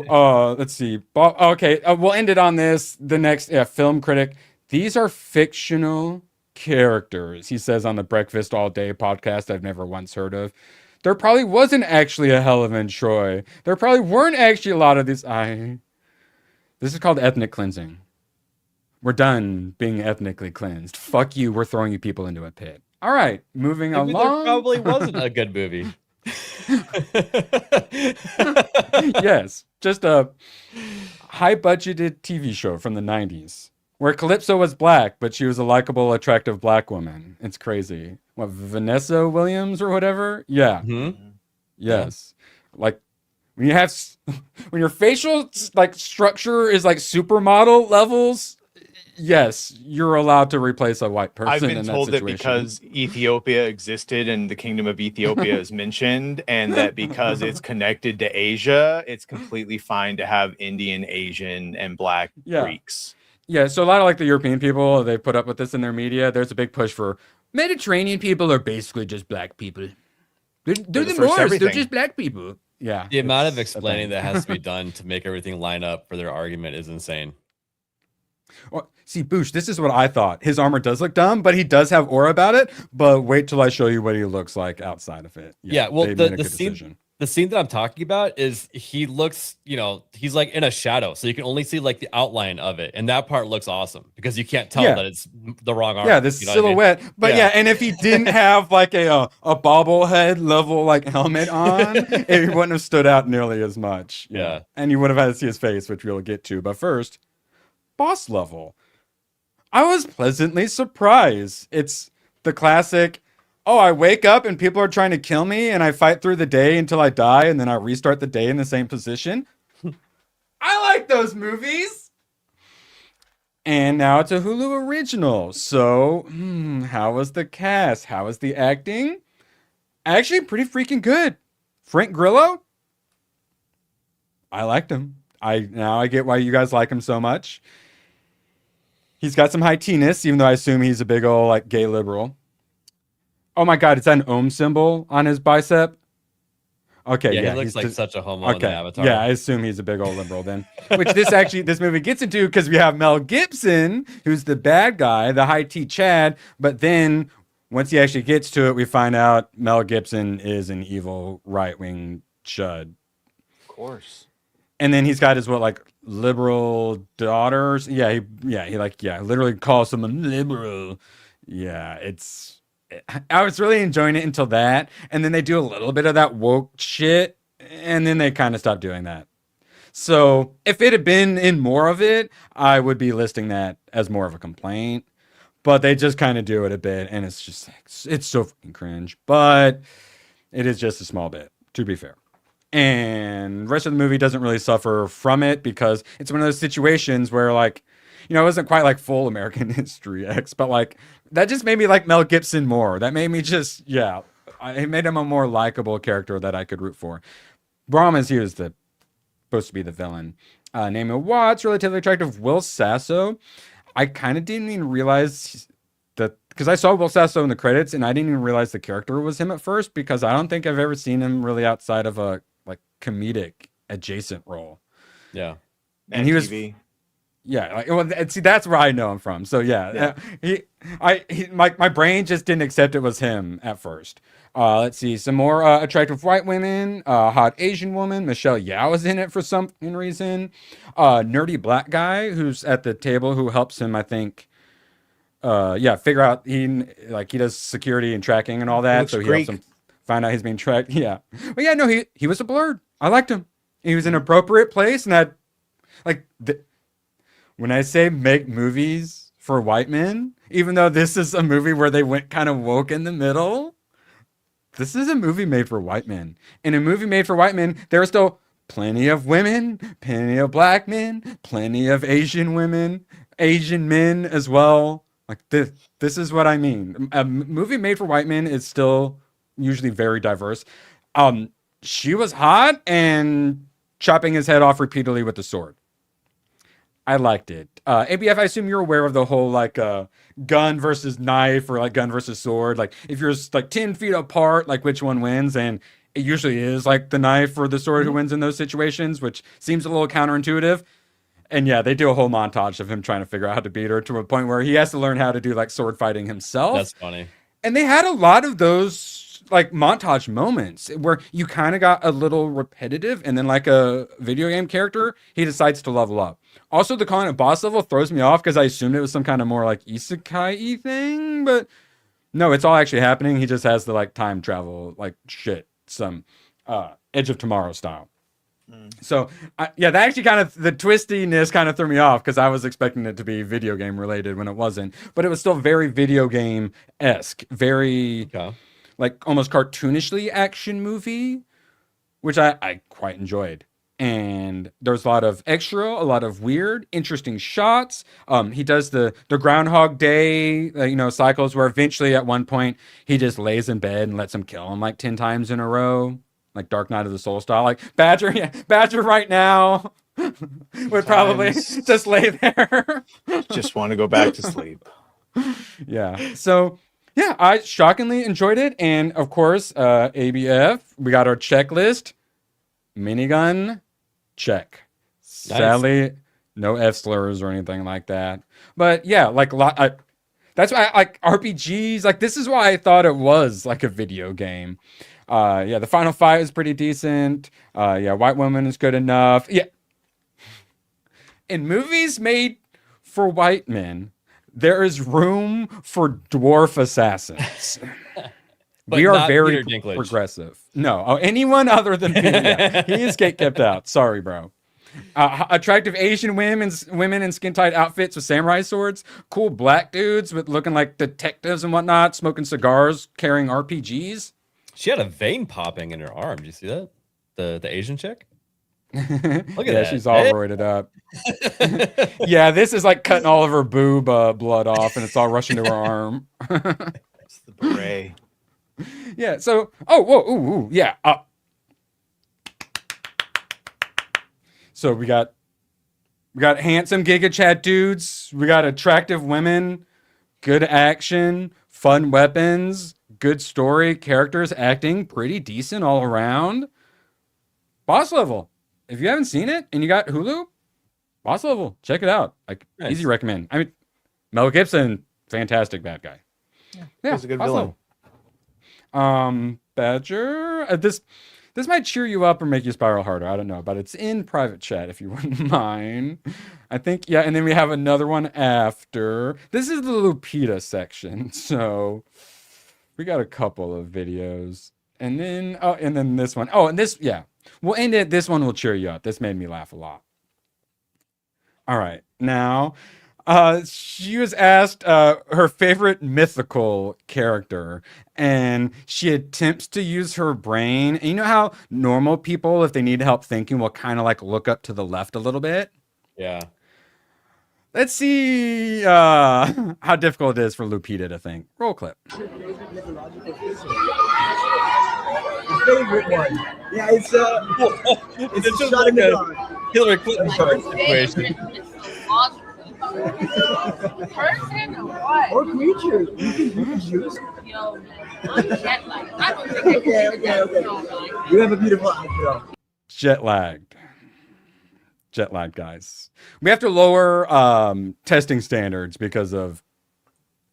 let's see. Okay, we'll end it on this. The next film critic. These are fictional characters, he says on the Breakfast All Day podcast I've never once heard of. There probably wasn't actually a Helen Troy. There probably weren't actually a lot of these. This is called ethnic cleansing. We're done being ethnically cleansed. Fuck you. We're throwing you people into a pit. All right, moving along. There probably wasn't a good movie. Yes, just a high-budgeted TV show from the 90s where Calypso was black, but she was a likable, attractive black woman. It's crazy. What, Vanessa Williams or whatever? Yeah. Mm-hmm. Yes. Yeah. Like, when you have, when your facial like structure is like supermodel levels, yes, you're allowed to replace a white person. I've been in told that because Ethiopia existed and the Kingdom of Ethiopia is mentioned, and that because it's connected to Asia, it's completely fine to have Indian, Asian, and Black Greeks. Yeah, so a lot of like the European people, they put up with this in their media. There's a big push for Mediterranean people are basically just black people. They're the Moors, they're just black people. Yeah. The amount of explaining that has to be done to make everything line up for their argument is insane. Well, see, Boosh, this is what I thought. His armor does look dumb, but he does have aura about it. But wait till I show you what he looks like outside of it. Yeah, well, the scene that I'm talking about is he looks, he's like in a shadow. So you can only see like the outline of it. And that part looks awesome because you can't tell that it's the wrong armor. Yeah, this silhouette. I mean? But yeah, and if he didn't have like a bobblehead level like helmet on, it wouldn't have stood out nearly as much. Yeah. And you would have had to see his face, which we'll get to. But first, boss level. I was pleasantly surprised. It's the classic, I wake up and people are trying to kill me and I fight through the day until I die and then I restart the day in the same position. I like those movies. And now it's a Hulu original. So, how was the cast? How was the acting? Actually, pretty freaking good. Frank Grillo? I liked him. Now I get why you guys like him so much. He's got some high T-ness, even though I assume he's a big old like gay liberal. Oh my God, is that an Ohm symbol on his bicep? Okay, yeah, he looks like such a homo in the Avatar. Yeah, I assume he's a big old liberal then. Which this movie gets into because we have Mel Gibson, who's the bad guy, the high T Chad. But then once he actually gets to it, we find out Mel Gibson is an evil right-wing chud. Of course. And then he's got his liberal daughters. He literally calls someone liberal. Yeah, I was really enjoying it until that. And then they do a little bit of that woke shit. And then they kind of stop doing that. So if it had been in more of it, I would be listing that as more of a complaint. but they just kind of do it a bit, and it's just like, it's so fucking cringe. But it is just a small bit, to be fair. And the rest of the movie doesn't really suffer from it because it's one of those situations where, like, you know, it wasn't quite like full American History X, but like that just made me like Mel Gibson more. That made me just, yeah, it made him a more likable character that I could root for. Brahms, he was supposed to be the villain. Naomi Watts, relatively attractive. Will Sasso, I kind of didn't even realize that, because I saw Will Sasso in the credits and I didn't even realize the character was him at first, because I don't think I've ever seen him really outside of a like comedic adjacent role. Yeah. And he was, TV. yeah, like, well, see, that's where I know him from. So yeah, my brain just didn't accept it was him at first. Let's see, some more attractive white women, hot Asian woman. Michelle Yeoh is in it for some reason. Nerdy black guy who's at the table who helps him, I think. Figure out he does security and tracking and all that. So he helps him find out he's being tracked. Yeah, but yeah, no, he was a blurred. I liked him. He was in an appropriate place, and that when I say make movies for white men, even though this is a movie where they went kind of woke in the middle, this is a movie made for white men. In a movie made for white men, there are still plenty of women, plenty of black men, plenty of Asian women, Asian men as well. Like this is what I mean. A movie made for white men is still usually very diverse. She was hot and chopping his head off repeatedly with the sword. I liked it. ABF, I assume you're aware of the whole like gun versus knife or like gun versus sword. Like if you're like 10 feet apart, like which one wins? And it usually is like the knife or the sword who wins in those situations, which seems a little counterintuitive. And yeah, they do a whole montage of him trying to figure out how to beat her to a point where he has to learn how to do like sword fighting himself. That's funny. And they had a lot of those like montage moments where you kind of got a little repetitive, and then like a video game character, he decides to level up. Also, the calling it boss level throws me off because I assumed it was some kind of more like isekai-y thing, but no, it's all actually happening. He just has the like time travel like shit, some Edge of Tomorrow style. So that actually kind of, the twistiness kind of threw me off because I was expecting it to be video game related when it wasn't, but it was still very video game-esque, very like almost cartoonishly action movie, which I quite enjoyed. And there's a lot of extra, a lot of weird, interesting shots. He does the Groundhog Day, cycles where eventually at one point he just lays in bed and lets him kill him like 10 times in a row. Like Dark Knight of the Soul style. Like Badger right now would probably just lay there. Just want to go back to sleep. Yeah. So yeah, I shockingly enjoyed it. And of course, ABF, we got our checklist. Minigun, check. Nice. Sadly, no F slurs or anything like that. But yeah, like that's why I like RPGs. Like this is why I thought it was like a video game. The final fight is pretty decent. White woman is good enough. Yeah. In movies made for white men, there is room for dwarf assassins. We are very progressive. No, anyone other than Peter. Yeah. He is kept out. Sorry, bro. Attractive Asian women in skin-tight outfits with samurai swords. Cool black dudes with looking like detectives and whatnot, smoking cigars, carrying RPGs. She had a vein popping in her arm. Did you see that? The Asian chick? Look at that. She's all roided up. Yeah, this is like cutting all of her boob blood off, and it's all rushing to her arm. It's the beret. Yeah, so, yeah. So we got handsome Giga Chad dudes. We got attractive women, good action, fun weapons, good story, characters acting pretty decent all around. Boss Level. If you haven't seen it and you got Hulu, Boss Level, check it out. Like nice. Easy recommend. I mean, Mel Gibson, fantastic bad guy. Yeah, he's a good villain. Badger. This might cheer you up or make you spiral harder. I don't know, but it's in private chat if you wouldn't mind. I think, yeah, and then we have another one after. This is the Lupita section, so we got a couple of videos. And then this one. Oh, and this, yeah. We'll end it. This one will cheer you up. This made me laugh a lot. All right. Now, She was asked her favorite mythical character, and she attempts to use her brain. And you know how normal people, if they need help thinking, will kind of like look up to the left a little bit? Yeah. Let's see how difficult it is for Lupita to think. Roll clip. Favorite one. Yeah, it's It's just shot in like the a dark. Hillary Clinton situation. Person or what? Or creature. You can choose. Yo, I'm jet lagged. I don't think I can Okay. You have a beautiful outfit. Jet lagged. Jet lagged, guys. We have to lower testing standards because of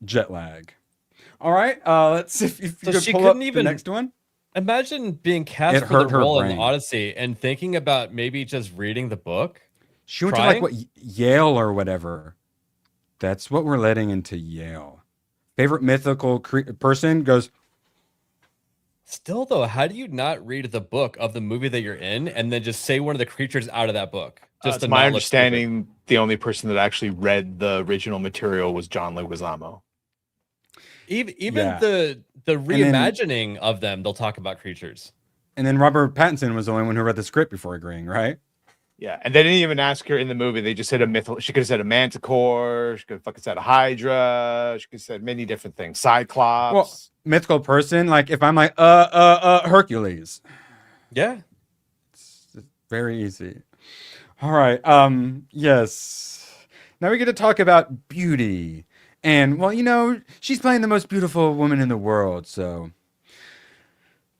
jet lag. All right. Let's see if you So could she pull couldn't up even the next one. imagine being cast It for the hurt her role in brain. Odyssey and thinking about maybe just reading the book. She went to Crying? like what Yale or whatever. That's what we're letting into Yale. Favorite mythical person goes. Still though, how do you not read the book of the movie that you're in and then just say one of the creatures out of that book? Just It's to my not look stupid? understanding, the only person that actually read the original material was John Leguizamo. Even Yeah. the then- reimagining of them, they'll talk about creatures. And then Robert Pattinson was the only one who read the script before agreeing, right? Yeah, and they didn't even ask her in the movie. They just said a myth. She could have said a manticore. She could have fucking said a hydra. She could have said many different things. Cyclops. Well, mythical person. Like if I'm like Hercules. Yeah. It's very easy. All right. Yes. Now we get to talk about beauty. And well, you know, she's playing the most beautiful woman in the world, so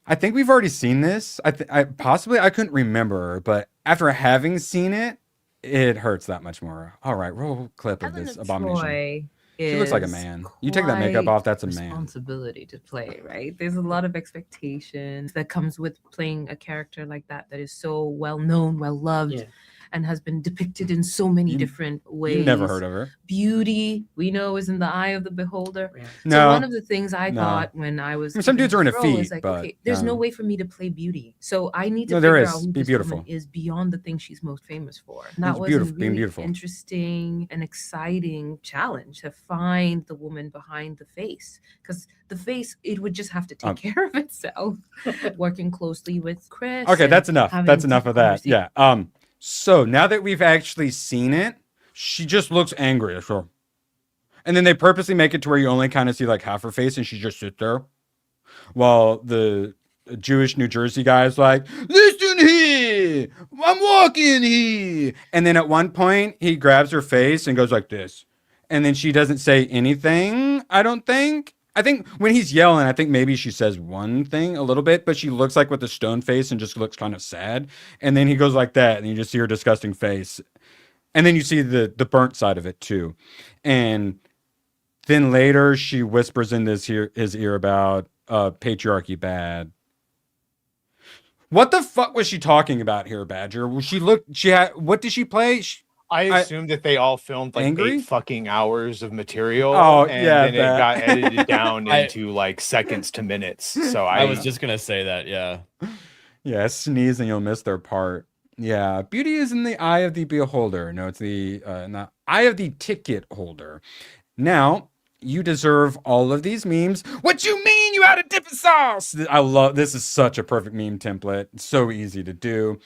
I think we've already seen this. I possibly I couldn't remember, but after having seen it, it hurts that much more. All right, roll clip of Helen this of abomination. Troy She looks like a is man. You take that makeup quite off, that's a man. responsibility to play, right? There's a lot of expectations that comes with playing a character like that that is so well known, well loved, and has been depicted in so many different ways. You never heard of her. Beauty, we know, is in the eye of the beholder. No. So one of the things I No. thought when I was I mean, some given dudes are in this a role feat, is like, but, okay, there's no um, way for me to play beauty. So I need to No, there figure is. out who Be this beautiful. woman is beyond the thing she's most famous for. And that It's was beautiful, a being really beautiful. interesting and exciting challenge to find the woman behind the face. Because the face, it would just have to take care of itself. Working closely with Chris. Okay, and that's enough. having That's enough deep of that. conversation. Yeah. So now that we've actually seen it, she just looks angry. Sure. And then they purposely make it to where you only kind of see like half her face and she just sits there. While the Jewish New Jersey guy is like, listen here, I'm walking here. And then at one point he grabs her face and goes like this. And then she doesn't say anything, I don't think. I think when he's yelling, I think maybe she says one thing a little bit, but she looks like with a stone face and just looks kind of sad. And then he goes like that, and you just see her disgusting face. And then you see the burnt side of it too. And then later she whispers in his ear about patriarchy bad. What the fuck was she talking about here, Badger? What did she play? I assumed that they all filmed like Angry? 8 fucking hours of material. Oh, and yeah, then it that. got edited down into like seconds to minutes. So I was just gonna say that, yeah. Yeah, sneeze and you'll miss their part. Yeah, beauty is in the eye of the beholder. No, it's the not eye of the ticket holder. Now, you deserve all of these memes. What you mean you out of dipping sauce? I love this is such a perfect meme template. It's so easy to do.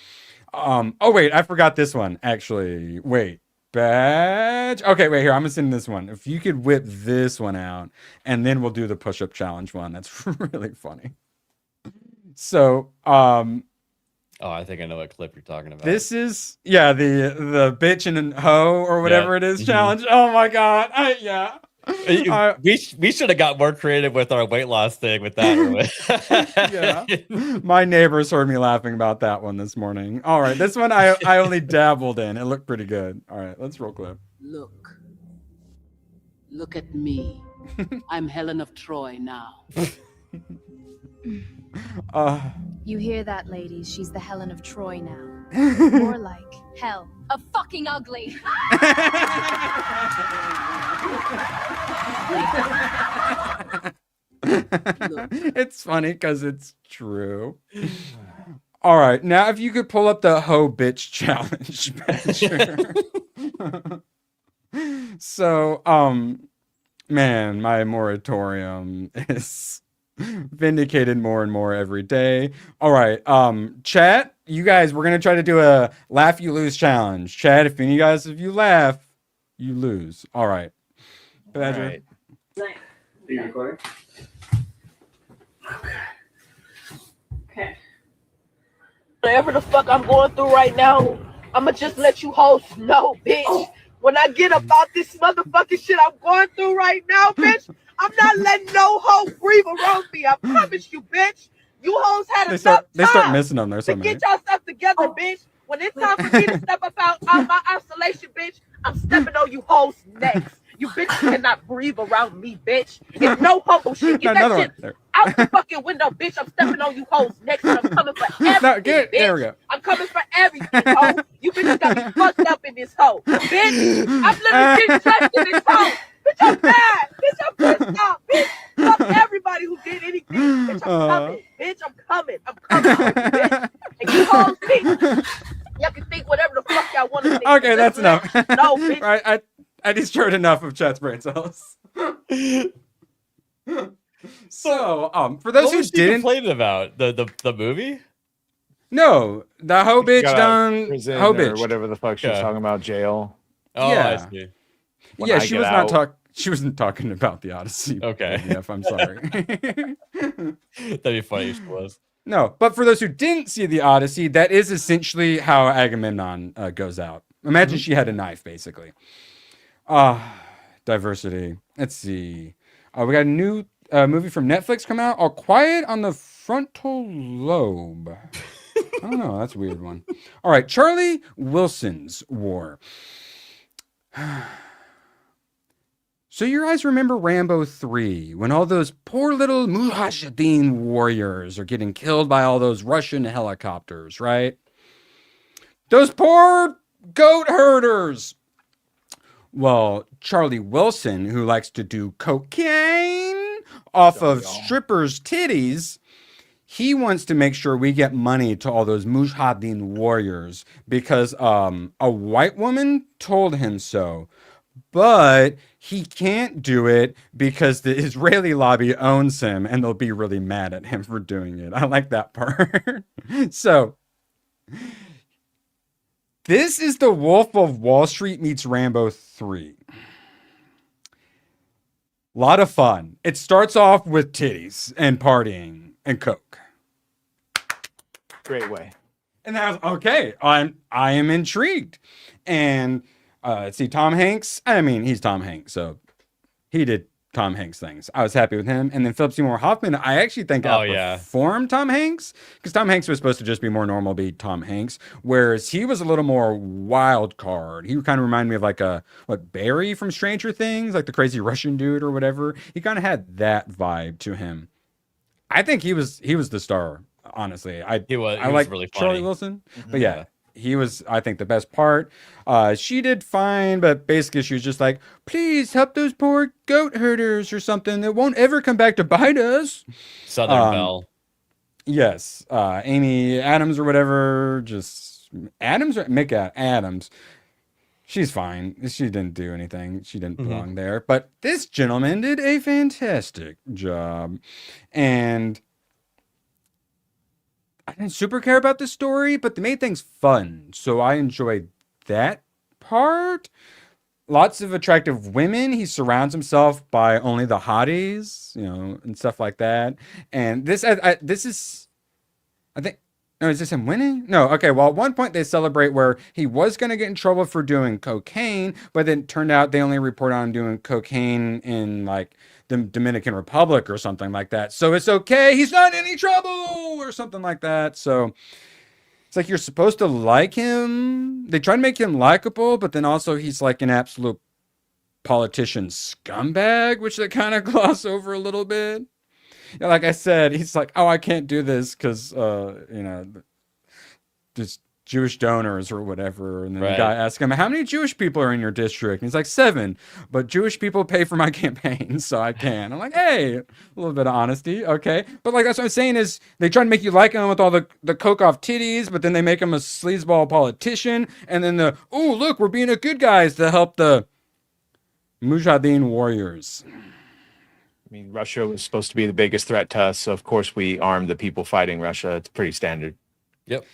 Oh wait, I forgot this one actually. Wait, badge. Okay, wait here. I'm gonna send this one. If you could whip this one out, and then we'll do the push-up challenge one. That's really funny. So, Oh, I think I know what clip you're talking about. this is the bitch and hoe or whatever it is Mhm. challenge. Oh my god. We should have got more creative with our weight loss thing with that. Yeah. My neighbors heard me laughing about that one this morning. All right, this one I only dabbled in. It looked pretty good. All right, let's roll clip. Look at me. I'm Helen of Troy now. You hear that, ladies? She's the Helen of Troy now. More like hell of fucking ugly. It's funny because it's true. All right, now if you could pull up the hoe bitch challenge. Badger. So, man, my moratorium is vindicated more and more every day. All right, chat, you guys, we're gonna try to do a laugh you lose challenge. Chat, if you laugh, you lose. All right, Badger. Are you recording? Okay. Whatever the fuck I'm going through right now, I'ma just let you host know, bitch. When I get about this motherfucking shit I'm going through right now, bitch, I'm not letting no hoe breathe around me. I promise you, bitch. You hoes had enough time. They start missing them. There's so to many. get y'all stuff together, bitch. When it's time for me to step up out my isolation, bitch, I'm stepping on you hoes next. You bitches cannot breathe around me, bitch. It's no humble shit. Get that shit out the fucking window, bitch. I'm stepping on you hoes next, and I'm coming for everything, bitch. There we go. I'm coming for everything, hoe. You bitches got me fucked up in this hoe, bitch. I'm literally getting touched in this hoe. Bitch, I'm mad. Bitch, I'm pissed off, bitch. Fuck everybody who did anything. Bitch, I'm coming. Bitch, I'm coming. I'm coming, bitch. And you hoes, bitch. Y'all can think whatever the fuck y'all want to think. Okay, that's enough. No, bitch. Right, I destroyed enough of chat's brain cells. So, for those What who was she didn't complaining about the movie? No, the hoe bitch Got out of done prison hoe or bitch. whatever the fuck she was talking about, jail. Oh, Yeah. I see. When Yeah, I she get was out. not she wasn't talking about the Odyssey. Okay. If I'm sorry. That'd be funny if she was. No, but for those who didn't see the Odyssey, that is essentially how Agamemnon goes out. Imagine she had a knife, basically. Diversity. Let's see. We got a new movie from Netflix come out. All Quiet on the Frontal Lobe. I don't know. That's a weird one. All right. Charlie Wilson's War. So you guys remember Rambo 3, when all those poor little Mujahideen warriors are getting killed by all those Russian helicopters, right? Those poor goat herders. Well, Charlie Wilson, who likes to do cocaine off of strippers' titties, he wants to make sure we get money to all those Mujahideen warriors because a white woman told him so. But he can't do it because the Israeli lobby owns him and they'll be really mad at him for doing it. I like that part. So, this is the Wolf of Wall Street meets Rambo 3. Lot of fun. It starts off with titties and partying and coke. Great way. And I was okay. I am intrigued. And see, Tom Hanks. I mean, he's Tom Hanks, so he did Tom Hanks things. I was happy with him. And then Philip Seymour Hoffman, I actually think outperformed Tom Hanks, because Tom Hanks was supposed to just be more normal, be Tom Hanks, whereas he was a little more wild card. He kind of reminded me of like Barry from Stranger Things, like the crazy Russian dude or whatever. He kind of had that vibe to him. I think he was the star. Honestly, I like really funny. Charlie Wilson, but yeah. He was, I think, the best part. She did fine, but basically she was just like, please help those poor goat herders or something that won't ever come back to bite us. Southern Belle. Yes. Amy Adams or whatever. Just Adams or Mick Adams. She's fine. She didn't do anything. She didn't belong there. But this gentleman did a fantastic job. And I didn't super care about the story, but they made things fun. So I enjoyed that part. Lots of attractive women. He surrounds himself by only the hotties, and stuff like that. And this is, I think, no, is this him winning? No, okay. Well, at one point they celebrate where he was going to get in trouble for doing cocaine, but then it turned out they only report on doing cocaine in like the Dominican Republic or something like that. So it's okay. He's not in any trouble or something like that. So it's like you're supposed to like him. They try to make him likable, but then also he's like an absolute politician scumbag, which they kind of gloss over a little bit. Like I said, he's like, oh, I can't do this because, just Jewish donors or whatever. And then the guy asks him, how many Jewish people are in your district? And he's like, 7. But Jewish people pay for my campaign, so I can. I'm like, hey, a little bit of honesty. Okay. But like, that's what I'm saying is they try to make you like him with all the coke off titties, but then they make him a sleazeball politician. And then oh, look, we're being a good guys to help the Mujahideen warriors. I mean, Russia was supposed to be the biggest threat to us, so of course we arm the people fighting Russia. It's pretty standard. Yep.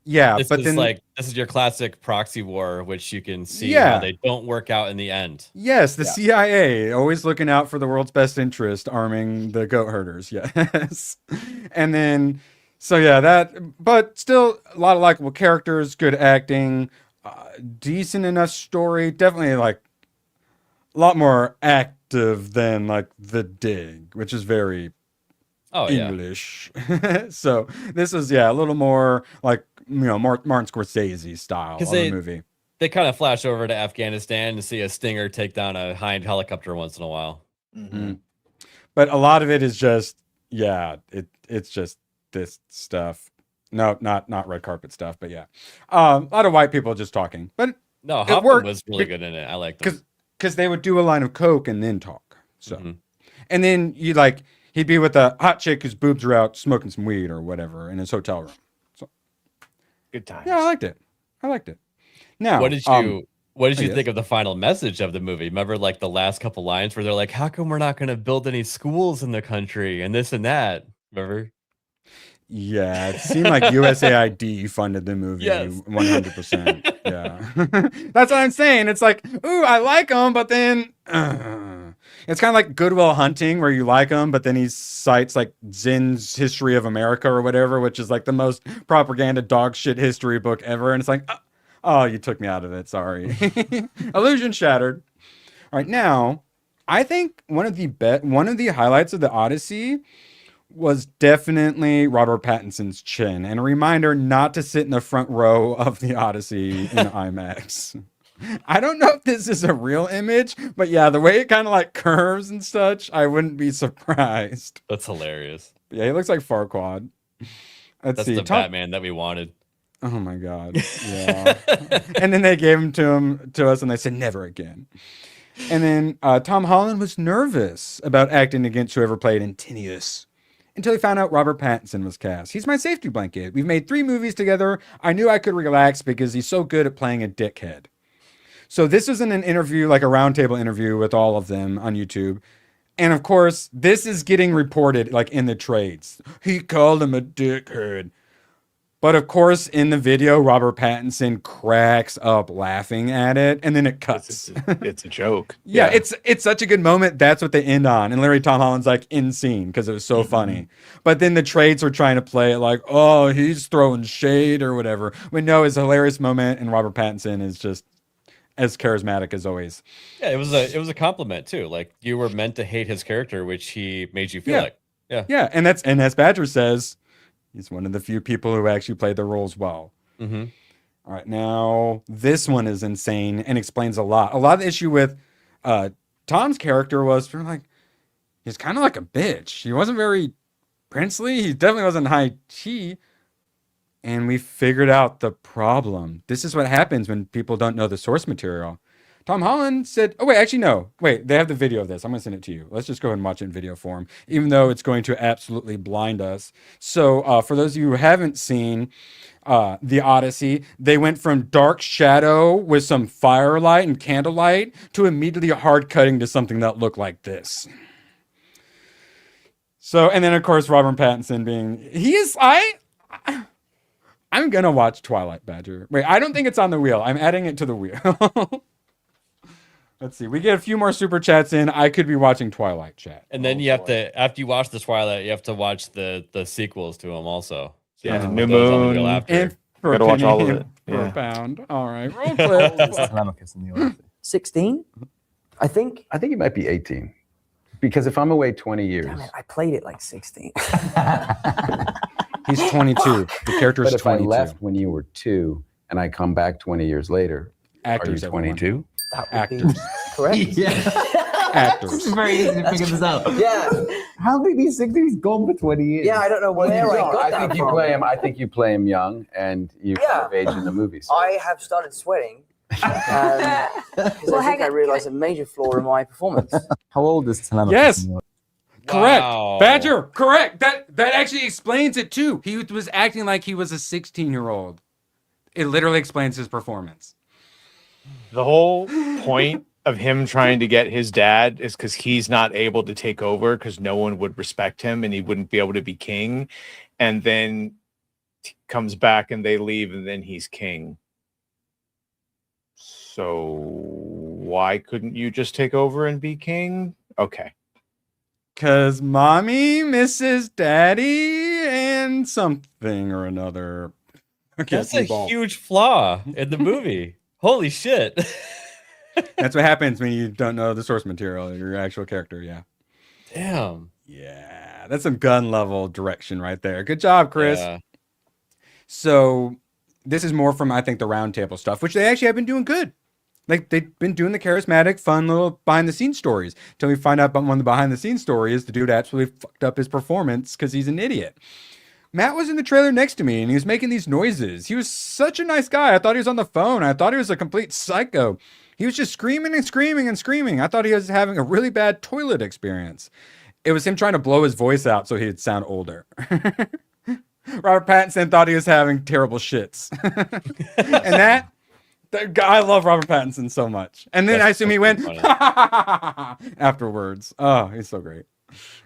Yeah, This but is then like this is your classic proxy war, which you can see how they don't work out in the end. yes, the CIA always looking out for the world's best interest, arming the goat herders. Yes, and then so yeah, but still a lot of likable characters, good acting, decent enough story. Definitely like a lot more active than like The Dig, which is very English. So this is a little more like Martin Scorsese style of the movie. They kind of flash over to Afghanistan and see a Stinger take down a Hind helicopter once in a while. Mm-hmm. But a lot of it is just it's just this stuff. No, not red carpet stuff, but a lot of white people just talking. But no, Hoffman was really good in it. I liked him because they would do a line of coke and then talk. So, and then he'd be with a hot chick whose boobs are out smoking some weed or whatever in his hotel room. So good times. Yeah, I liked it. Now, what did you think of the final message of the movie? Remember, like the last couple lines where they're like, "How come we're not going to build any schools in the country and this and that?" Remember? Yeah, it seemed like USAID funded the movie 100%. Yeah, that's what I'm saying. It's like, ooh, I like him, but then it's kind of like Good Will Hunting, where you like him, but then he cites like Zinn's History of America or whatever, which is like the most propaganda dog shit history book ever, and it's like, oh, you took me out of it. Sorry, illusion shattered. All right, now I think one of the highlights of the Odyssey was definitely Robert Pattinson's chin, and a reminder not to sit in the front row of the Odyssey in IMAX. I don't know if this is a real image, but yeah, the way it kind of like curves and such, I wouldn't be surprised. That's hilarious. Yeah, he looks like Farquaad. That's the Batman that we wanted. Oh my god. Yeah. And then they gave him to us and they said never again. And then Tom Holland was nervous about acting against whoever played Antinius until he found out Robert Pattinson was cast. He's my safety blanket. We've made 3 movies together. I knew I could relax because he's so good at playing a dickhead. So this isn't an interview, like a roundtable interview with all of them on YouTube. And of course, this is getting reported like in the trades. He called him a dickhead. But of course, in the video, Robert Pattinson cracks up laughing at it, and then it cuts. It's a joke. Yeah, it's such a good moment. That's what they end on. And Larry Tom Holland's like in scene because it was so funny. But then the trades were trying to play it like, oh, he's throwing shade or whatever. When no, it's a hilarious moment, and Robert Pattinson is just as charismatic as always. Yeah, it was a compliment too. Like you were meant to hate his character, which he made you feel like. Yeah. Yeah, and as Badger says, he's one of the few people who actually played the roles well. Mm-hmm. All right, now this one is insane and explains a lot. A lot of the issue with Tom's character was he's kind of like a bitch. He wasn't very princely. He definitely wasn't high key. And we figured out the problem. This is what happens when people don't know the source material. Tom Holland said, oh, wait, actually, no. Wait, they have the video of this. I'm going to send it to you. Let's just go ahead and watch it in video form, even though it's going to absolutely blind us. So for those of you who haven't seen the Odyssey, they went from dark shadow with some firelight and candlelight to immediately hard cutting to something that looked like this. So, and then, of course, Robert Pattinson I'm going to watch Twilight, Badger. Wait, I don't think it's on the wheel. I'm adding it to the wheel. Let's see. We get a few more super chats in. I could be watching Twilight, chat. And then you have to, after you watch the Twilight, you have to watch the sequels to them also. So yeah, New Moon. And for gotta watch all of it. For a pound. All right, roll clip. 16? I think he might be 18. Because if I'm away 20 years. Damn it, I played it like 16. He's 22. The character is 22. But if I left when you were 2 and I come back 20 years later, actors, are you 22? Actors. Correct. Yeah. Actors. It's very easy to figure this out. Yeah. How big these 60s? He's gone for 20 years. Yeah, I don't know where I got that from. I think you play him young and you come of age in the movies. So. I have started sweating. Because I think I realized a major flaw in my performance. How old is Telemachus? Yes. Correct. Wow. Badger, correct. That actually explains it too. He was acting like he was a 16-year-old. It literally explains his performance. The whole point of him trying to get his dad is because he's not able to take over because no one would respect him and he wouldn't be able to be king. And then comes back and they leave and then he's king. So why couldn't you just take over and be king? Okay. Because mommy misses daddy and something or another. Okay, That's a huge flaw in the movie. Holy shit. That's what happens when you don't know the source material, your actual character. Yeah. Damn. Yeah. That's some gun level direction right there. Good job, Chris. Yeah. So this is more from, I think, the roundtable stuff, which they actually have been doing good. Like, they've been doing the charismatic, fun little behind-the-scenes stories. Until we find out one of the behind-the-scenes story is the dude absolutely fucked up his performance because he's an idiot. Matt was in the trailer next to me, and he was making these noises. He was such a nice guy. I thought he was on the phone. I thought he was a complete psycho. He was just screaming and screaming and screaming. I thought he was having a really bad toilet experience. It was him trying to blow his voice out so he'd sound older. Robert Pattinson thought he was having terrible shits. And that guy, I love Robert Pattinson so much. And then I assume he went afterwards. Oh, he's so great.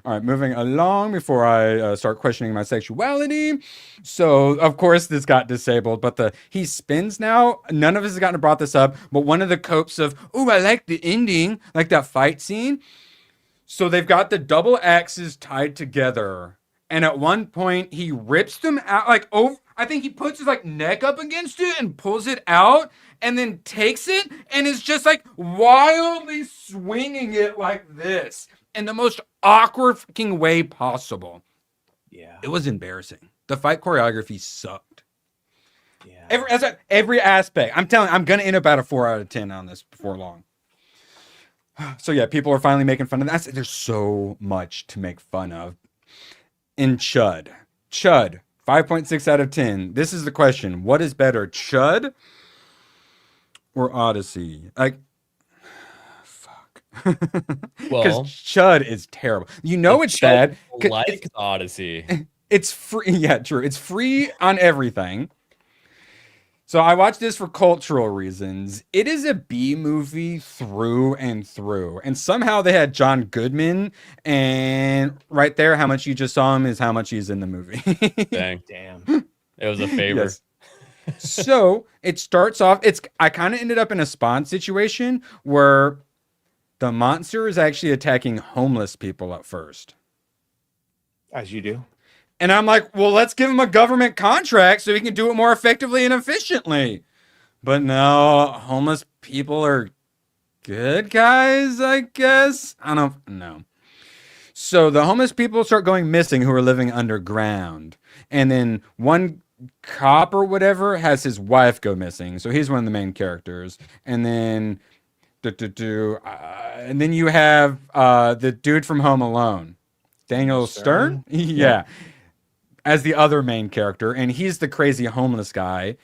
All right, moving along before I start questioning my sexuality. So, of course, this got disabled, but he spins now. None of us has gotten brought this up, but one of the copes of, oh, I like the ending, like that fight scene. So they've got the double axes tied together. And at one point, he rips them out, like, over. I think he puts his, like, neck up against it and pulls it out and then takes it and is just, like, wildly swinging it like this in the most awkward fucking way possible. Yeah. It was embarrassing. The fight choreography sucked. Yeah. Every aspect. I'm going to end up at a 4 out of 10 on this before long. So, yeah, people are finally making fun of that. There's so much to make fun of. In Chud, 5.6 out of 10. This is the question. What is better, Chud or Odyssey? Like, fuck. Because Chud is terrible. You know it's bad. Like Odyssey. It's free. Yeah, true. It's free on everything. So I watched this for cultural reasons. It is a B movie through and through. And somehow they had John Goodman. And right there, how much you just saw him is how much he's in the movie. Dang. Damn. It was a favor. Yes. So it starts off. I kind of ended up in a Spawn situation where the monster is actually attacking homeless people at first. As you do. And I'm like, well, let's give him a government contract so he can do it more effectively and efficiently. But no, homeless people are good guys, I guess. I don't know. So the homeless people start going missing who are living underground. And then one cop or whatever has his wife go missing. So he's one of the main characters. And then, and then you have the dude from Home Alone. Daniel Stern? Yeah. As the other main character, and he's the crazy homeless guy.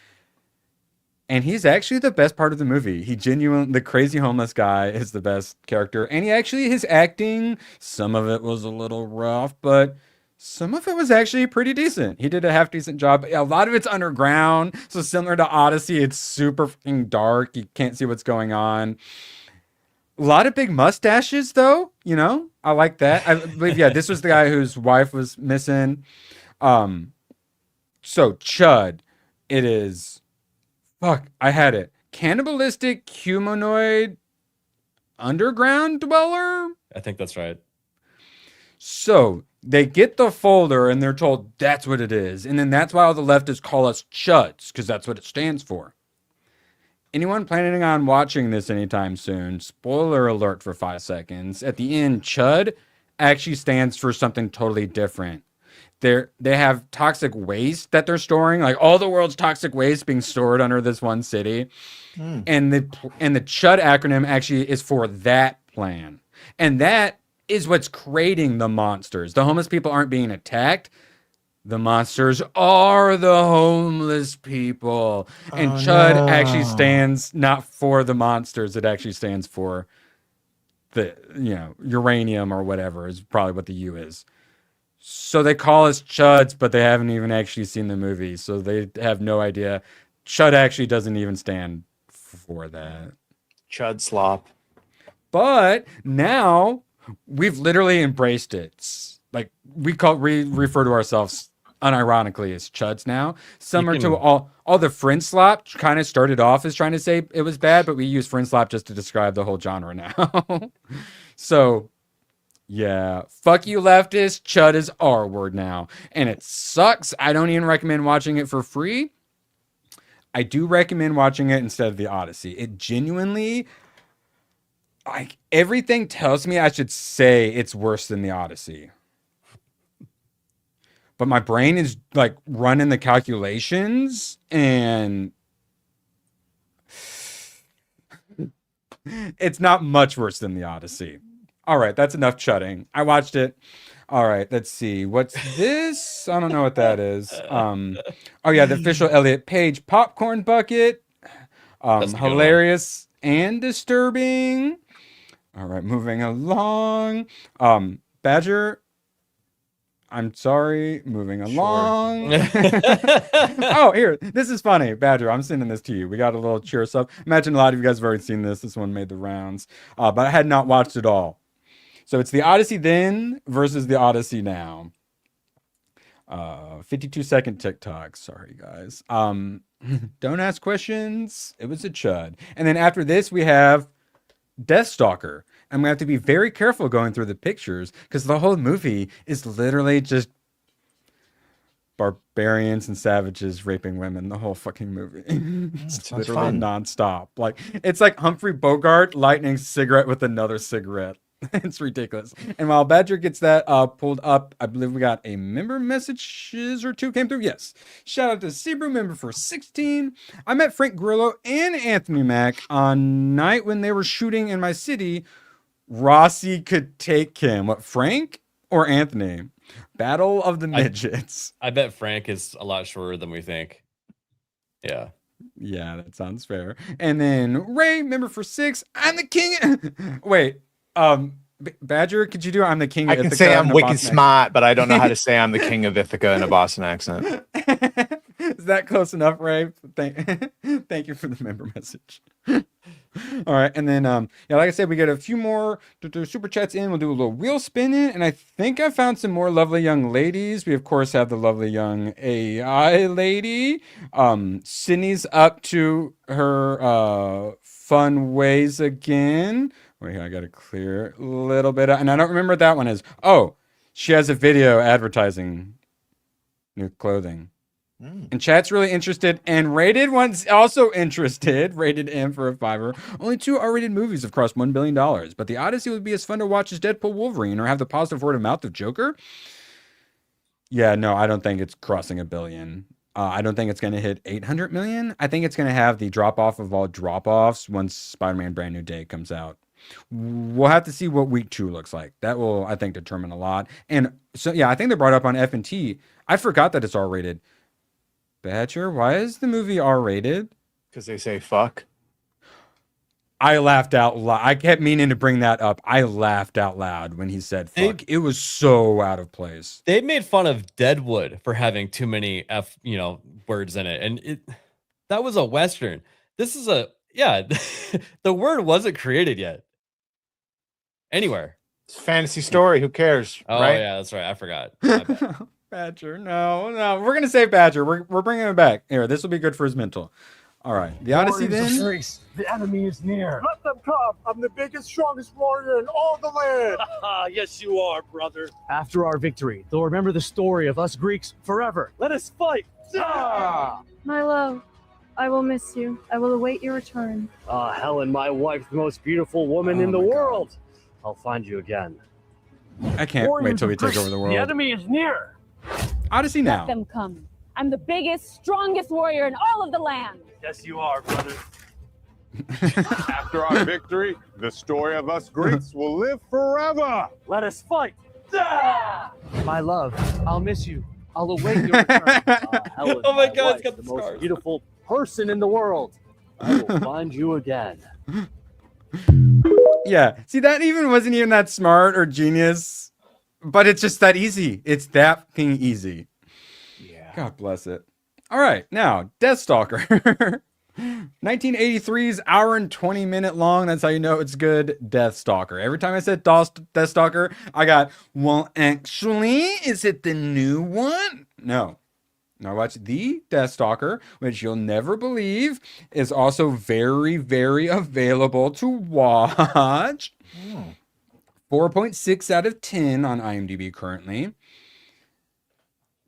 And he's actually the best part of the movie. The crazy homeless guy is the best character. And his acting, some of it was a little rough, but some of it was actually pretty decent. He did a half decent job. A lot of it's underground. So similar to Odyssey, it's super fucking dark. You can't see what's going on. A lot of big mustaches though, you know, I like that. I believe, yeah, this was the guy whose wife was missing. So Chud, it is, I had it. Cannibalistic humanoid underground dweller? I think that's right. So they get the folder and they're told that's what it is. And then that's why all the leftists call us Chuds, because that's what it stands for. Anyone planning on watching this anytime soon, spoiler alert for 5 seconds. At the end, Chud actually stands for something totally different. They have toxic waste that they're storing, like all the world's toxic waste being stored under this one city. And the CHUD acronym actually is for that plan. And that is what's creating the monsters. The homeless people aren't being attacked. The monsters are the homeless people. And CHUD actually stands not for the monsters. It actually stands for the, uranium or whatever is probably what the U is. So they call us Chuds, but they haven't even actually seen the movie. So they have no idea. Chud actually doesn't even stand for that. Chud slop. But now we've literally embraced it. Like we refer to ourselves unironically as chuds now. Similar to all the fringe slap kind of started off as trying to say it was bad, but we use fringe slap just to describe the whole genre now. So yeah, fuck you leftist, chud is our word now. And it sucks. I don't even recommend watching it for free. I do recommend watching it instead of the Odyssey. It genuinely, like, everything tells me I should say it's worse than the Odyssey. But my brain is like running the calculations and it's not much worse than the Odyssey. All right, that's enough chudding. I watched it. All right, let's see. What's this? I don't know what that is. Oh yeah, the official Elliot Page popcorn bucket. Hilarious and disturbing. All right, moving along. Badger, I'm sorry, moving along. Oh, here, this is funny. Badger, I'm sending this to you. We got a little cheer sub. Imagine a lot of you guys have already seen this. This one made the rounds. But I had not watched it all. So it's the Odyssey then versus the Odyssey now. 52-second TikTok. Sorry, guys. Don't ask questions. It was a chud. And then after this, we have Deathstalker. And we have to be very careful going through the pictures because the whole movie is literally just barbarians and savages raping women. The whole fucking movie. It's literally nonstop. Like it's like Humphrey Bogart lighting a cigarette with another cigarette. It's ridiculous. And while Badger gets that pulled up, I believe we got a member messages or two came through. Yes. Shout out to Sebrew member for 16. I met Frank Grillo and Anthony Mack on night when they were shooting in my city. Rossi could take him. What, Frank or Anthony? Battle of the Midgets. I bet Frank is a lot shorter than we think. Yeah. Yeah, that sounds fair. And then Ray, member for 6. I'm the king. Wait. Badger, could you do I'm the king of Ithaca? I can say I'm wicked smart, but I don't know how to say I'm the king of Ithaca in a Boston accent. Is that close enough, Ray? Thank you for the member message. All right, and then yeah, like I said, we get a few more super chats in. We'll do a little wheel spinning, and I think I found some more lovely young ladies. We of course have the lovely young AI lady. Sydney's up to her fun ways again. Wait, I got to clear a little bit. And I don't remember what that one is. Oh, she has a video advertising new clothing. And chat's really interested. And Rated one's also interested. Rated M for a $5. Only 2 R-rated movies have crossed $1 billion. But the Odyssey would be as fun to watch as Deadpool Wolverine or have the positive word of mouth of Joker. Yeah, no, I don't think it's crossing $1 billion. I don't think it's going to hit 800 million. I think it's going to have the drop-off of all drop-offs once Spider-Man Brand New Day comes out. We'll have to see what week 2 looks like. That will, I think, determine a lot. And so, yeah, I think they brought up on F&T. I forgot that it's R-rated. Badger, why is the movie R-rated? Because they say fuck. I laughed out loud. I kept meaning to bring that up. I laughed out loud when he said fuck. It was so out of place. They made fun of Deadwood for having too many words in it. And that was a Western. This is the word wasn't created yet. Anywhere. It's a fantasy story. Who cares? Oh, right? yeah, that's right. I forgot. Badger, no. We're going to save Badger. We're bringing him back. Here, this will be good for his mental. All right. The Odyssey then. The enemy is near. Let them come. I'm the biggest, strongest warrior in all the land. Yes, you are, brother. After our victory, they'll remember the story of us Greeks forever. Let us fight. My love, I will miss you. I will await your return. Helen, my wife, the most beautiful woman in the world. I'll find you again. I can't wait till we take over the world. The enemy is near. Odyssey now. Let them come. I'm the biggest, strongest warrior in all of the land. Yes, you are, brother. After our victory, the story of us Greeks will live forever. Let us fight. My love, I'll miss you. I'll await your return. Helen, Oh my God, wife, it's got the the most scars. beautiful person in the world. I will find you again. Yeah. See, that even wasn't even that smart or genius, but it's just that easy. It's that fucking easy. Yeah. God bless it. All right. Now, Deathstalker. 1983's hour and 20-minute long. That's how you know it's good. Deathstalker. Every time I said Deathstalker, I got, well, actually, is it the new one? No. Now watch The Deathstalker, which you'll never believe is also very, very available to watch. 4.6 out of 10 on IMDb currently.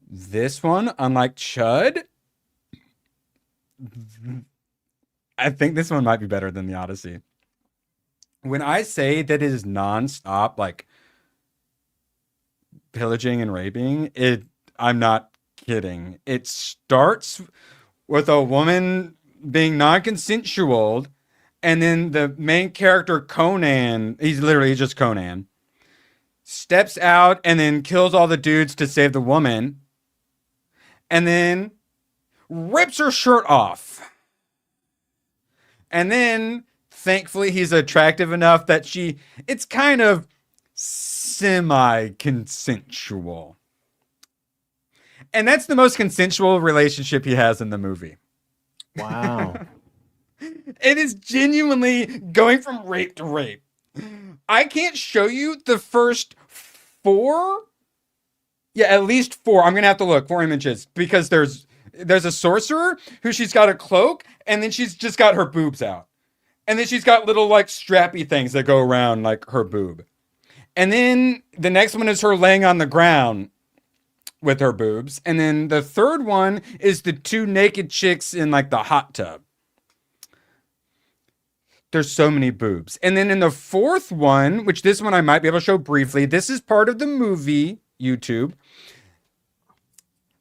This one, unlike Chud, I think this one might be better than the Odyssey. When I say that it is non-stop, like pillaging and raping, I'm not kidding. It starts with a woman being non-consensual, and then the main character, Conan, he's literally just Conan, steps out and then kills all the dudes to save the woman, and then rips her shirt off. And then, thankfully, he's attractive enough that it's kind of semi-consensual. And that's the most consensual relationship he has in the movie. Wow. It is genuinely going from rape to rape. I can't show you the first 4. Yeah, at least 4. I'm going to have to look 4 images because there's a sorcerer who she's got a cloak and then she's just got her boobs out. And then she's got little like strappy things that go around like her boob. And then the next one is her laying on the ground with her boobs. And then the third one is the 2 naked chicks in like the hot tub. There's so many boobs. And then in the 4th one, which this one I might be able to show briefly, this is part of the movie, YouTube.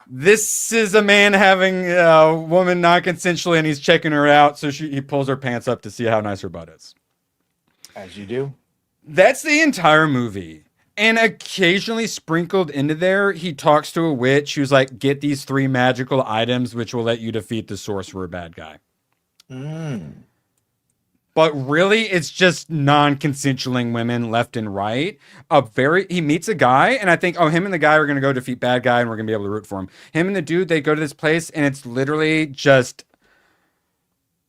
This is a man having a woman not consensually, and he's checking her out, so he pulls her pants up to see how nice her butt is. As you do. That's the entire movie. And occasionally sprinkled into there, he talks to a witch who's like, get these 3 magical items, which will let you defeat the sorcerer bad guy. But really, it's just non-consensualing women left and right. He meets a guy, and I think, him and the guy are going to go defeat bad guy, and we're going to be able to root for him. Him and the dude, they go to this place, and it's literally just,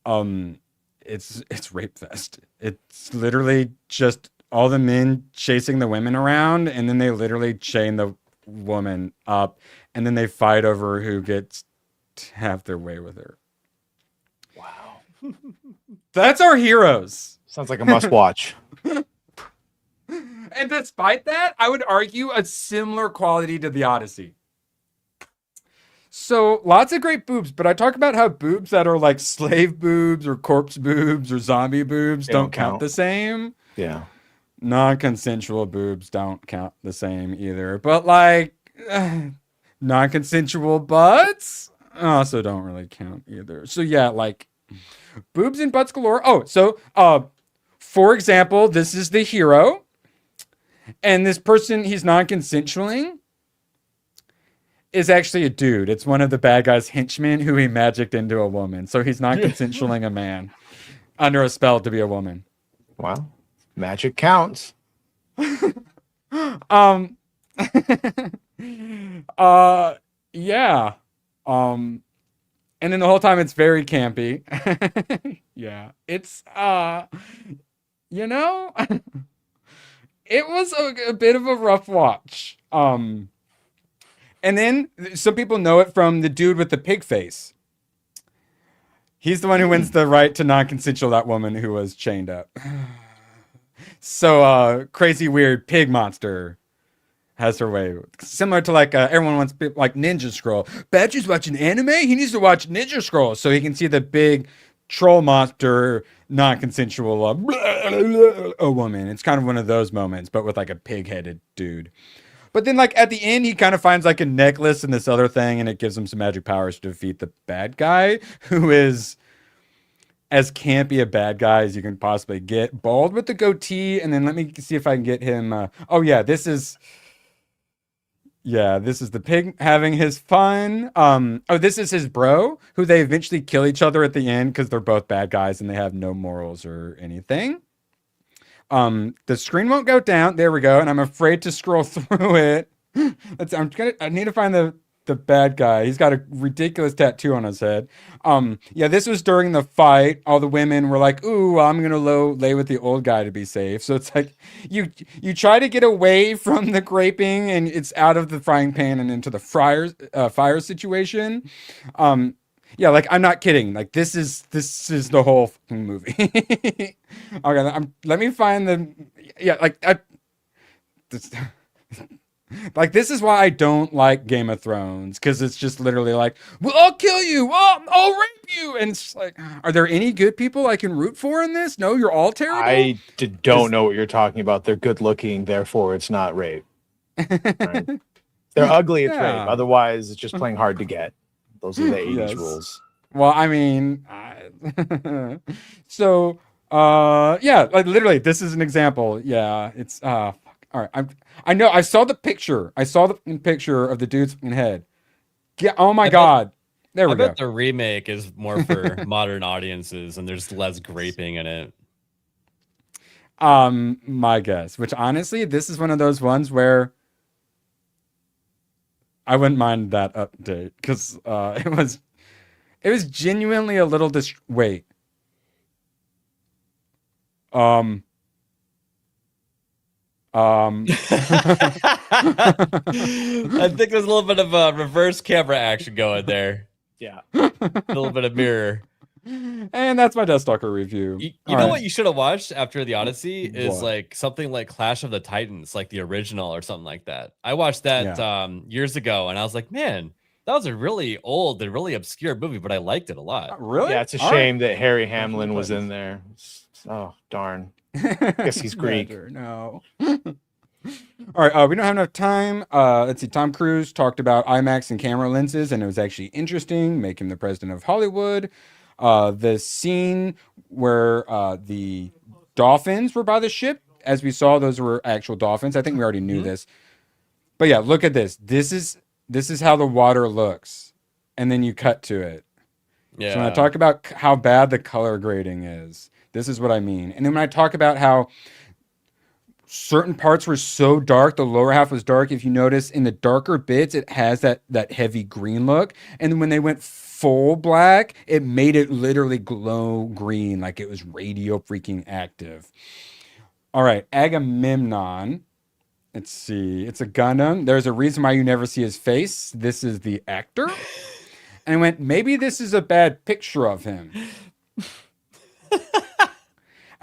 it's rape fest. It's literally just all the men chasing the women around, and then they literally chain the woman up, and then they fight over who gets to have their way with her. Wow. That's our heroes. Sounds like a must-watch. And despite that, I would argue a similar quality to the Odyssey. So lots of great boobs, but I talk about how boobs that are like slave boobs or corpse boobs or zombie boobs don't count the same. Yeah. Non-consensual boobs don't count the same either. But like non-consensual butts also don't really count either. So yeah, like boobs and butts galore. Oh, so for example, this is the hero. And this person, he's non-consensualing, is actually a dude. It's one of the bad guy's henchmen who he magicked into a woman. So he's non-consensualing a man under a spell to be a woman. Wow. Magic counts. Yeah. And then the whole time it's very campy. Yeah. It's it was a bit of a rough watch. And then some people know it from the dude with the pig face. He's the one who wins the right to non-consensual that woman who was chained up. So crazy weird pig monster has her way. Similar to like everyone wants like Ninja Scroll. Badger's watching anime. He needs to watch Ninja Scroll so he can see the big troll monster non-consensual a woman. It's kind of one of those moments, but with like a pig-headed dude. But then like at the end, he kind of finds like a necklace and this other thing, and it gives him some magic powers to defeat the bad guy, who is as campy a bad guy as you can possibly get. Bald with the goatee, and then let me see if I can get him. This is the pig having his fun. This is his bro, who they eventually kill each other at the end because they're both bad guys and they have no morals or anything. The screen won't go down. There we go. And I'm afraid to scroll through it. I need to find the the bad guy. He's got a ridiculous tattoo on his head. Yeah, this was during the fight. All the women were like, "Ooh, I'm gonna lay with the old guy to be safe." So it's like you try to get away from the graping, and it's out of the frying pan and into the fire situation. Yeah, like I'm not kidding. Like this is the whole fucking movie. Okay, let me find this, like this is why I don't like Game of Thrones, because it's just literally like, well, I'll kill you, I'll rape you, and it's just like, are there any good people I can root for in this? No, you're all terrible. I don't know what you're talking about. They're good looking, therefore it's not rape. Right? They're ugly, it's rape. Otherwise, it's just playing hard to get. Those are the 80s rules. Well, I mean, so yeah, like literally, this is an example. Yeah, it's all right. I know. I saw the picture. I saw the picture of the dude's head. Yeah. Oh my God. There we I go. bet the remake is more for modern audiences, and there's less graping in it. My guess. Which honestly, this is one of those ones where I wouldn't mind that update, because it was genuinely a little wait. I think there's a little bit of a reverse camera action going there. Yeah. A little bit of mirror. And that's my Deathstalker review. You know what you should have watched after the Odyssey is What? like something like Clash of the Titans, like the original or something like that. I watched that years ago, and I was like, man, that was a really old and really obscure movie, but I liked it a lot. Really? Yeah, it's a shame that Harry Hamlin was in there. Oh, darn. I guess he's Greek. No. All right, we don't have enough time. Let's see. Tom Cruise talked about IMAX and camera lenses, and it was actually interesting. Make him the president of Hollywood. The scene where the dolphins were by the ship, as we saw, those were actual dolphins. I think we already knew this. But yeah, look at this. This is how the water looks, and then you cut to it. Yeah. So when I talk about how bad the color grading is, this is what I mean. And then when I talk about how certain parts were so dark, the lower half was dark. If you notice in the darker bits, it has that heavy green look. And then when they went full black, it made it literally glow green, like it was radio freaking active. All right, Agamemnon. Let's see. It's a Gundam. There's a reason why you never see his face. This is the actor. And I went, maybe this is a bad picture of him.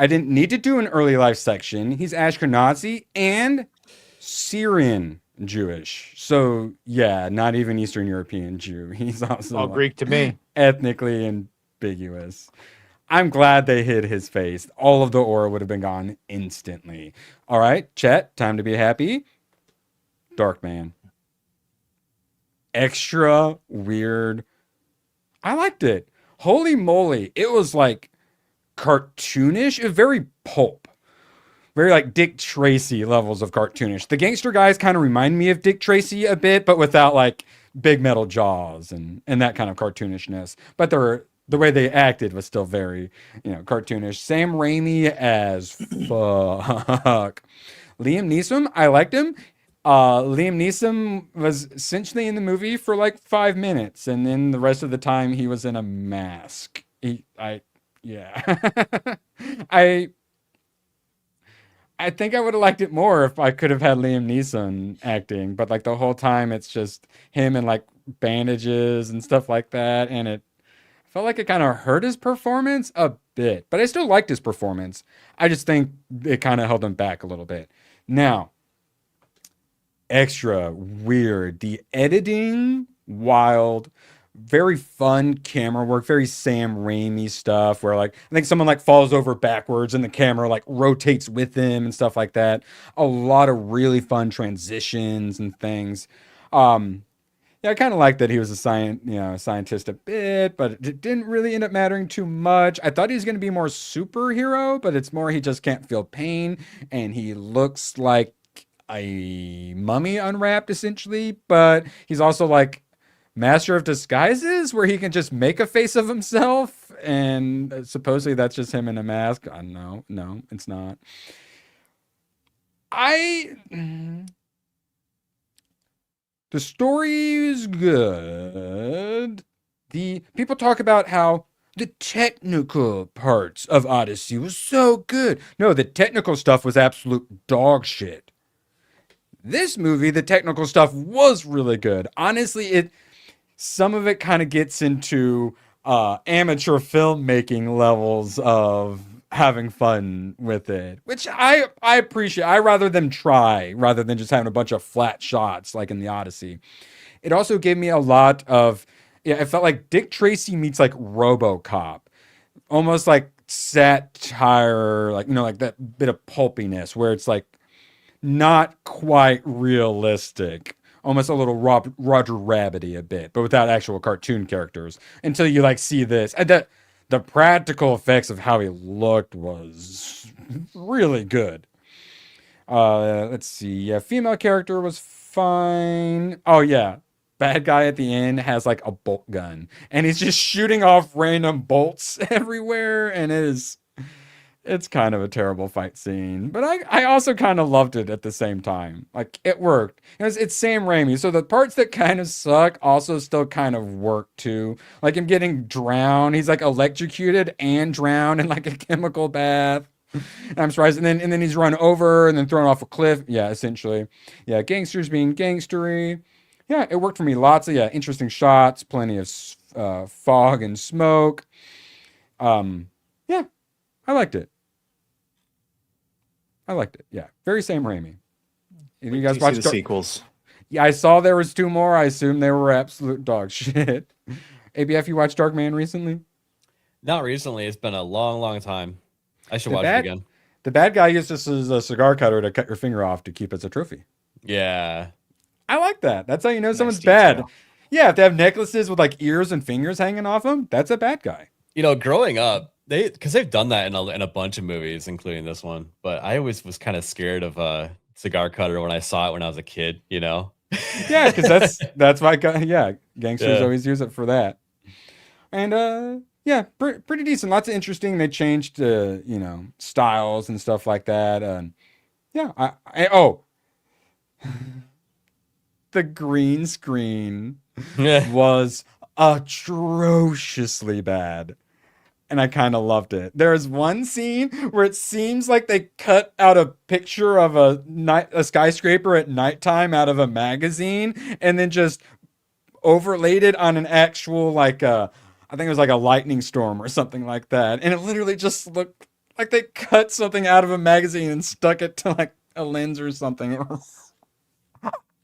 I didn't need to do an early life section. He's Ashkenazi and Syrian Jewish. So yeah, not even Eastern European Jew. He's also all Greek to me. Ethnically ambiguous. I'm glad they hid his face. All of the aura would have been gone instantly. All right, Chet, time to be happy. Darkman. Extra weird. I liked it. Holy moly. It was like cartoonish, very pulp. Very like Dick Tracy levels of cartoonish. The gangster guys kind of remind me of Dick Tracy a bit, but without like big metal jaws and that kind of cartoonishness. But the way they acted was still very, cartoonish. Sam Raimi as fuck. Liam Neeson, I liked him. Liam Neeson was essentially in the movie for like 5 minutes, and then the rest of the time he was in a mask. I think I would have liked it more if I could have had Liam Neeson acting, but like the whole time it's just him and like bandages and stuff like that, and it felt like it kind of hurt his performance a bit, but I still liked his performance. I just think it kind of held him back a little bit. Now, extra weird. The editing, wild. Very fun camera work, very Sam Raimi stuff where like I think someone like falls over backwards and the camera like rotates with him and stuff like that. A lot of really fun transitions and things. Yeah, I kind of like that he was a scientist a bit, but it didn't really end up mattering too much. I thought he was going to be more superhero, but it's more he just can't feel pain and he looks like a mummy unwrapped essentially, but he's also like Master of Disguises, where he can just make a face of himself, and supposedly that's just him in a mask. No, it's not. The story is good. The people talk about how the technical parts of Odyssey was so good. No, the technical stuff was absolute dog shit. This movie, the technical stuff was really good. Honestly, some of it kind of gets into amateur filmmaking levels of having fun with it, which I appreciate. I rather them try rather than just having a bunch of flat shots like in the Odyssey. It also gave me a lot of, it felt like Dick Tracy meets like RoboCop, almost like satire, like, like that bit of pulpiness where it's like not quite realistic, almost a little Roger Rabbit-y a bit, but without actual cartoon characters until you like see this. And the practical effects of how he looked was really good. Let's see. Yeah, female character was fine. Oh yeah. Bad guy at the end has like a bolt gun and he's just shooting off random bolts everywhere, and it's kind of a terrible fight scene, but I also kind of loved it at the same time. Like, it worked. It's Sam Raimi, so the parts that kind of suck also still kind of work too. Like him getting drowned, he's like electrocuted and drowned in like a chemical bath. And I'm surprised, and then he's run over and then thrown off a cliff. Yeah, essentially. Yeah, gangsters being gangstery. Yeah, it worked for me. Lots of interesting shots, plenty of fog and smoke. Yeah, I liked it. Yeah, very Sam Raimi. You guys watch the sequels? Yeah, I saw there was 2 more. I assume they were absolute dog shit. ABF, you watched Dark Man recently? Not recently. It's been a long, long time. I should watch it again. The bad guy uses a cigar cutter to cut your finger off to keep as a trophy. Yeah. I like that. That's how you know someone's bad. Yeah, if they have necklaces with like ears and fingers hanging off them, that's a bad guy. Growing up, because they've done that in a bunch of movies, including this one. But I always was kind of scared of a cigar cutter when I saw it when I was a kid. Yeah, because that's why gangsters always use it for that. And yeah, pretty decent. Lots of interesting. They changed styles and stuff like that. Yeah, the green screen was atrociously bad. And I kind of loved it. There's one scene where it seems like they cut out a picture of a skyscraper at nighttime out of a magazine and then just overlaid it on an actual, I think it was like a lightning storm or something like that. And it literally just looked like they cut something out of a magazine and stuck it to like a lens or something.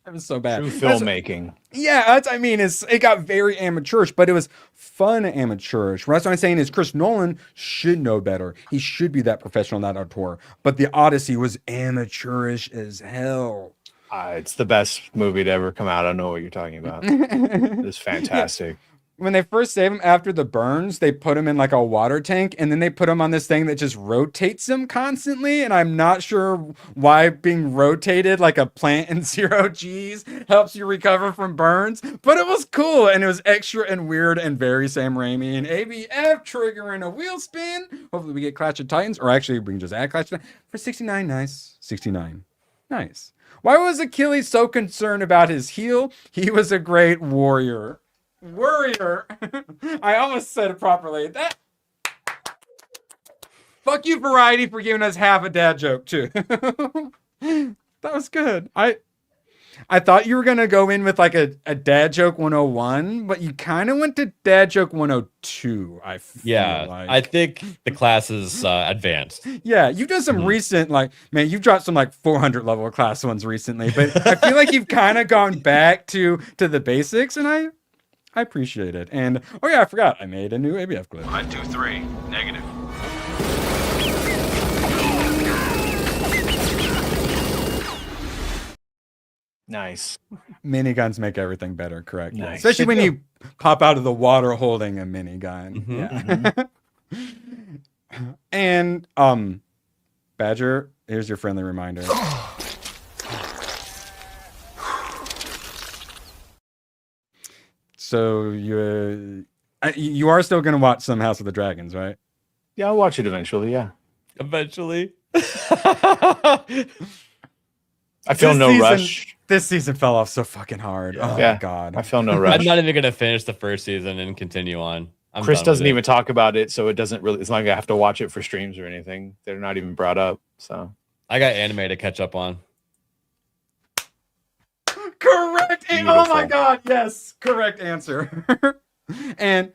It was so bad. True filmmaking. It got very amateurish, but it was fun amateurish. That's what I'm saying is Chris Nolan should know better. He should be that professional, not auteur. But the Odyssey was amateurish as hell. It's the best movie to ever come out. I don't know what you're talking about. It's fantastic. When they first save him after the burns, they put him in like a water tank, and then they put him on this thing that just rotates him constantly. And I'm not sure why being rotated like a plant in 0 G's helps you recover from burns, but it was cool and it was extra and weird and very Sam Raimi. And ABF triggering a wheel spin. Hopefully we get Clash of Titans, or actually we can just add Clash of Titans for 69. Nice. 69. Nice. Why was Achilles so concerned about his heel? He was a great warrior. I almost said it properly. Fuck you, Variety, for giving us half a dad joke too. That was good. I thought you were gonna go in with like a dad joke 101, but you kind of went to dad joke 102. I think the class is advanced. Yeah, you've done some recent, you've dropped some 400 level class ones recently, but I feel like you've kind of gone back to the basics, and I appreciate it. And I forgot, I made a new ABF clip. 1, 2, 3, negative. Nice. Miniguns make everything better, correct? Nice. Especially when you pop out of the water holding a minigun. Yeah. And Badger, here's your friendly reminder. So you are still going to watch some House of the Dragons, right? Yeah, I'll watch it eventually. Yeah. Eventually. I feel no rush. This season fell off so fucking hard. Oh my god. I feel no rush. I'm not even gonna finish the first season and continue on. Chris doesn't even talk about it, so it doesn't really. It's not like I have to watch it for streams or anything. They're not even brought up. So I got anime to catch up on. Correct. Oh my god, yes. Correct answer. And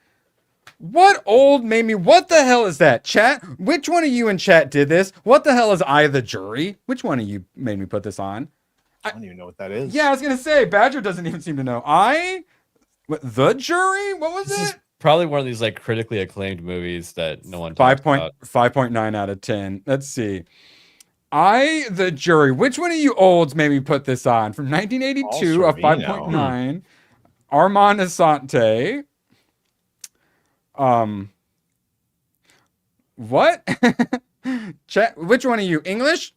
what old made me? What the hell is that? Chat? Which one of you in chat did this? What the hell is I the jury? Which one of you made me put this on? I don't even know what that is. Yeah, I was gonna say Badger doesn't even seem to know. The jury? What was it? Probably one of these like critically acclaimed movies that no one talks about. 5.9 out of 10. Let's see. I the jury. Which one of you olds made me put this on? From 1982, a 5.9. Armand Asante. What? Chat. Which one of you? English?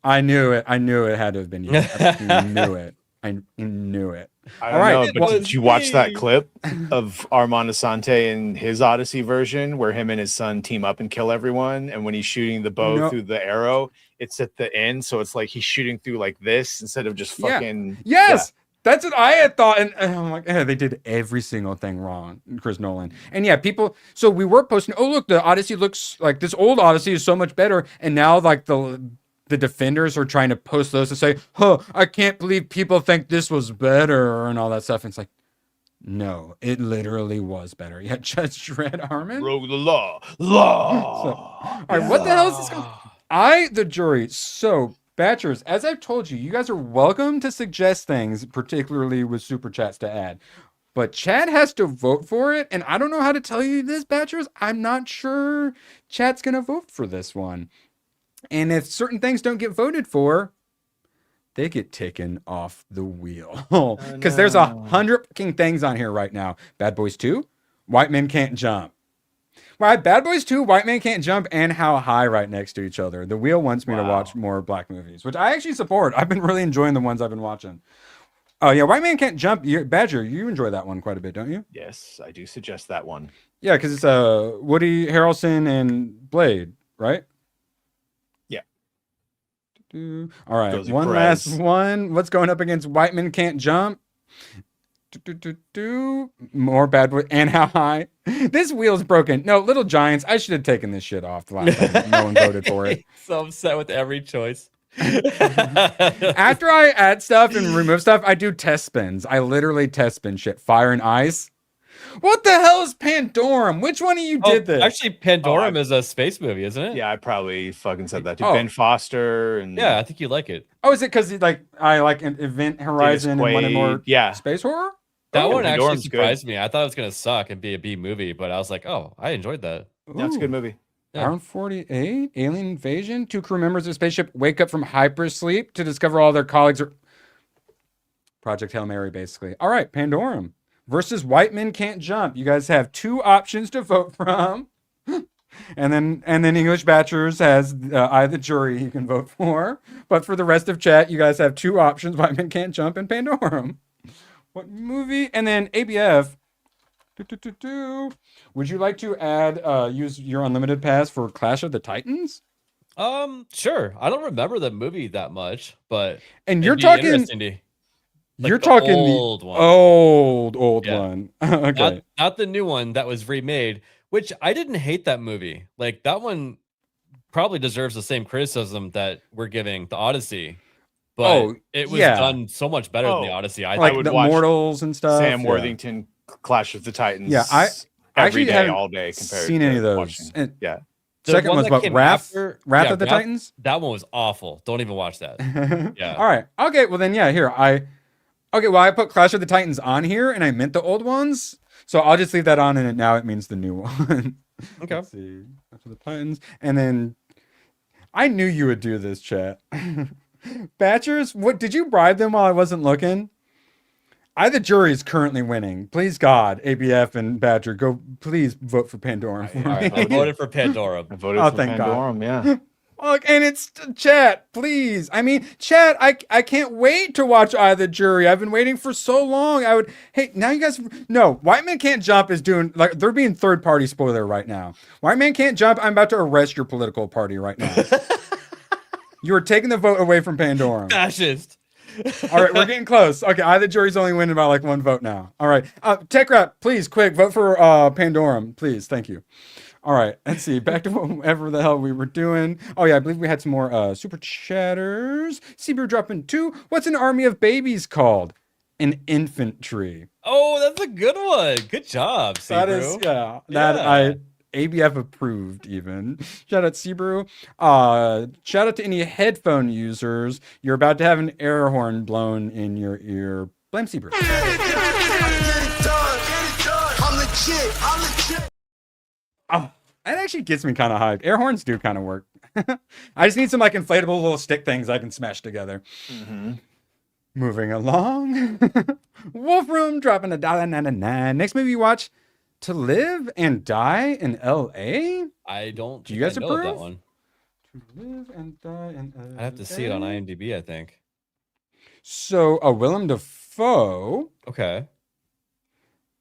I knew it. I knew it had to have been you. I knew it. I knew it. I don't know, but did you watch that clip of Armand Asante in his Odyssey version where him and his son team up and kill everyone? And when he's shooting the bow through the arrow, it's at the end. So it's like he's shooting through like this instead of just fucking. Yes. That's what I had thought. And I'm like, they did every single thing wrong, Chris Nolan. And yeah, people. So we were posting, oh, look, the Odyssey looks like this old Odyssey is so much better. And now like the defenders are trying to post those to say, I can't believe people think this was better and all that stuff. And it's like, no, it literally was better. Yeah, Judge Dredd Harmon. Broke the law. All right, what the hell is this going? I, the jury. So, Batchers, as I've told you, you guys are welcome to suggest things, particularly with super chats to add. But Chad has to vote for it. And I don't know how to tell you this, Batchers. I'm not sure Chad's going to vote for this one. And if certain things don't get voted for, they get taken off the wheel. Because there's 100 fucking things on here right now. Bad Boys 2, White Men Can't Jump. Right, Bad Boys 2, White Man Can't Jump, and How High right next to each other. The wheel wants me to watch more black movies, which I actually support. I've been really enjoying the ones I've been watching. Oh, yeah, White Man Can't Jump. Badger, you enjoy that one quite a bit, don't you? Yes, I do suggest that one. Yeah, because it's Woody Harrelson and Blade, right? All right, Josie one Perez. last one. What's going up against White Men Can't Jump? More Bad Boy and How High. This wheel's broken. No, Little Giants. I should have taken this shit off the last time. No one voted for it. So upset with every choice. After I add stuff and remove stuff, I do test spins. I literally test spin shit. Fire and Ice. What the hell is Pandorum? Which one of you did this? Actually, Pandorum is a space movie, isn't it? Yeah, I probably fucking said that too. Oh. Ben Foster and Yeah, I think you like it. Oh, is it because I like an Event Horizon and wanted more space horror? That one actually Pandorum's surprised me. I thought it was gonna suck and be a B movie, but I was like, oh, I enjoyed that. That's a good movie. Yeah. Round 48, Alien Invasion. 2 crew members of a spaceship wake up from hypersleep to discover all their colleagues are Project Hail Mary, basically. All right, Pandorum versus White Men Can't Jump. You guys have 2 options to vote from. And then English Batchers has I the jury you can vote for. But for the rest of chat, you guys have 2 options: White Men Can't Jump and Pandorum. What movie? And then ABF. Would you like to add use your unlimited pass for Clash of the Titans? Sure. I don't remember the movie that much, but And you're it'd be talking interesting to- you're the talking old the one. old Yeah. one. Okay. Not the new one that was remade, which I didn't hate that movie. Like that one probably deserves the same criticism that we're giving the Odyssey. But it was done so much better than the Odyssey. I like think. the Mortals and stuff. Sam yeah. Worthington, Clash of the Titans. Yeah, I every actually day, haven't all day compared seen to any of those. watching. And Yeah. The second one was that what came Wrath after- Wrath yeah, of the Titans. That one was awful. Don't even watch that. Yeah. All right. Okay. Well then, yeah. Here I put Clash of the Titans on here, and I meant the old ones, so I'll just leave that on, and now it means the new one. Okay. Let's see. Clash of the Titans, and then I knew you would do this, chat. Batchers, what did you bribe them while I wasn't looking? The jury is currently winning. Please God, ABF and Badger, go please vote for Pandorum. For All right, I voted for Pandorum. I voted for thank Pandorum, God. yeah. Look, and it's chat, please. I mean, chat, I can't wait to watch the jury. I've been waiting for so long. Now you guys no, White Man Can't Jump is doing like they're being third party spoiler right now. White Man Can't Jump, I'm about to arrest your political party right now. You are taking the vote away from Pandorum. Fascist. All right, we're getting close. Okay, I the jury's only winning by like 1 vote now. All right, Tech Rap, please, quick, vote for Pandorum, please. Thank you. All right, let's see. Back to whatever the hell we were doing. Oh yeah, I believe we had some more super chatters. Seabrew dropping 2. What's an army of babies called? An infantry. Oh, that's a good one. Good job, Seabrew. That is, that ABF approved even. Shout out Seabrew. Shout out to any headphone users. You're about to have an air horn blown in your ear. Blame Seabrew. Oh, that actually gets me kind of hyped. Air horns do kind of work. I just need some like inflatable little stick things I can smash together. Moving along. Wolfroom dropping $1.99. Next movie you watch, To Live and Die in L.A. I don't. Do you guys know approve? that one? To Live and Die in L.A. I have to see it on IMDb, I think. So, Willem Dafoe. Okay.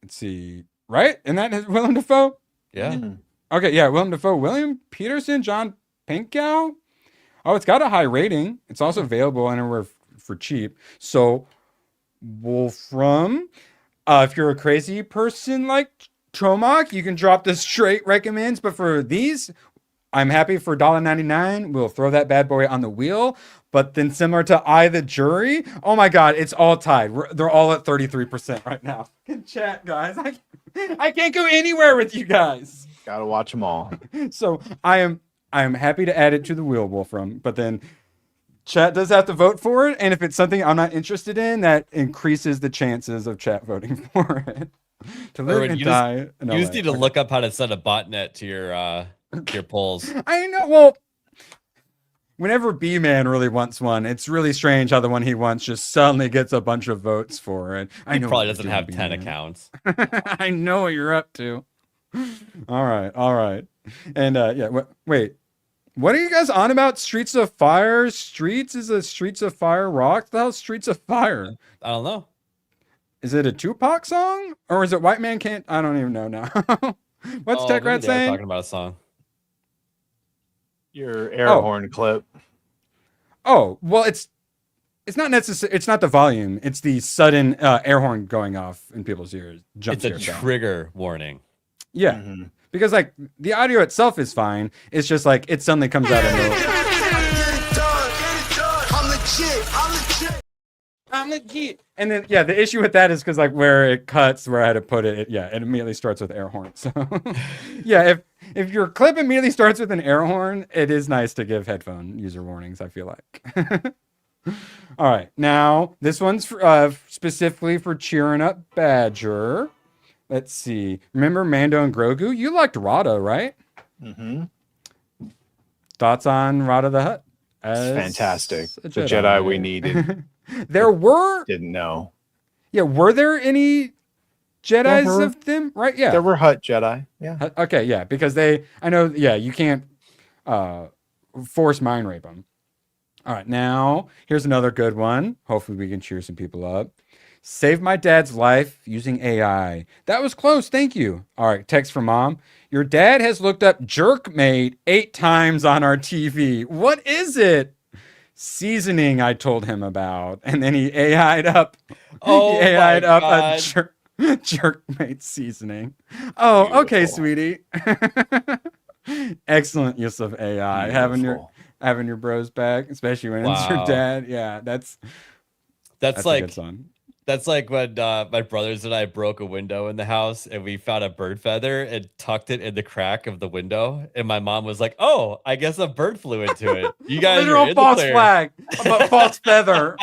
Let's see. Right? And that is Willem Dafoe? Yeah. Okay, yeah, Willem Dafoe. William Peterson, John Pinkow. Oh, it's got a high rating. It's also available anywhere for cheap. So, Wolfram, if you're a crazy person like Tomac, you can drop the straight recommends. But for these, I'm happy for $1.99. We'll throw that bad boy on the wheel. But then similar to I the Jury, oh my God, it's all tied. They're all at 33% right now. Good chat, guys. I can't go anywhere with you guys. Gotta watch them all. So I am happy to add it to the wheel, Wolfram. But then chat does have to vote for it. And if it's something I'm not interested in, that increases the chances of chat voting for it. To live Erwin, and you die. you just need to look up how to set a botnet to your polls. I know. Well, whenever B-Man really wants one, it's really strange how the one he wants just suddenly gets a bunch of votes for it. He probably doesn't have 10 accounts. I know what you're up to. All right. And wait. What are you guys on about? Streets of Fire? Streets is a Streets of Fire rock? The hell Streets of Fire? I don't know. Is it a Tupac song? Or is it White Man Can't? I don't even know now. What's Tech Rat maybe they are saying? talking about a song. Your air horn clip. Oh, well, it's not necessary. It's not the volume. It's the sudden air horn going off in people's ears. It's a trigger warning. Yeah, because like the audio itself is fine. It's just like it suddenly comes out of nowhere. I'm legit. And then the issue with that is because like where it cuts, where I had to put it, it immediately starts with air horn. So if your clip immediately starts with an air horn, it is nice to give headphone user warnings, I feel like. All right, now this one's for, specifically for cheering up Badger. Let's see. Remember Mando and Grogu? You liked Rada, right? Thoughts on Rada the Hutt? It's fantastic. The Jedi we needed. Didn't know. Yeah, were there any Jedis of them? Right, yeah. There were Hutt Jedi. Yeah. Okay, yeah, because I know, you can't force mind rape them. All right, now, here's another good one. Hopefully we can cheer some people up. Save my dad's life using AI. That was close, thank you. All right, text from mom. Your dad has looked up Jerkmate 8 times on our TV. What is it? Seasoning I told him about. And then he AI'd up. Oh, he AI'd up God. a Jerkmate seasoning. Oh, beautiful. Okay, sweetie. Excellent use of AI. Having your bros back, especially when it's your dad. Yeah, that's like a good song. That's like when my brothers and I broke a window in the house and we found a bird feather and tucked it in the crack of the window. And my mom was like, "Oh, I guess a bird flew into it." You guys literal are in false the clear. flag, but false feather.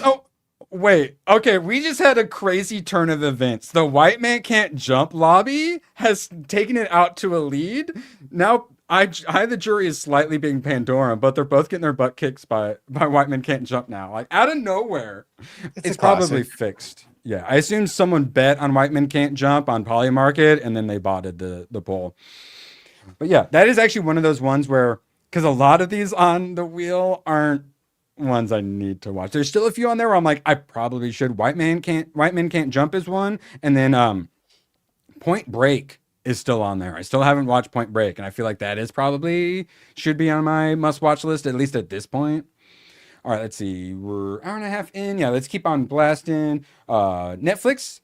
Oh, wait. Okay, we just had a crazy turn of events. The White Man Can't Jump lobby has taken it out to a lead. Now, I the jury is slightly being Pandora, but they're both getting their butt kicked by White Men Can't Jump now. Like out of nowhere. It's probably fixed. Yeah, I assume someone bet on White Men Can't Jump on Polymarket, and then they botted the poll. But yeah, that is actually one of those ones where, because a lot of these on the wheel aren't ones I need to watch. There's still a few on there where I'm like, I probably should. White Men Can't Jump is one, and then Point Break is still on there. I still haven't watched Point Break, and I feel like that is probably should be on my must-watch list, at least at this point. All right, let's see. We're an hour and a half in. Yeah, let's keep on blasting. Netflix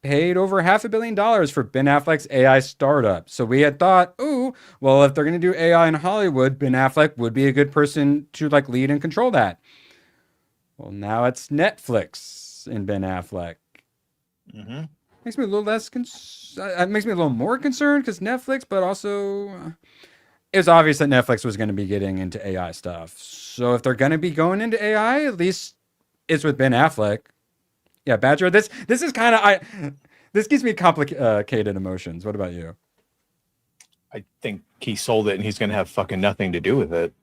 paid over $500 million for Ben Affleck's AI startup. So we had thought, ooh, well, if they're going to do AI in Hollywood, Ben Affleck would be a good person to like lead and control that. Well, now it's Netflix and Ben Affleck. Mm-hmm. Makes me a little less it makes me a little more concerned because Netflix, but also it was obvious that Netflix was going to be getting into AI stuff. So if they're going to be going into AI, at least it's with Ben Affleck. Yeah, Badger, this is kind of this gives me complicated emotions. What about you? I think he sold it and he's going to have fucking nothing to do with it.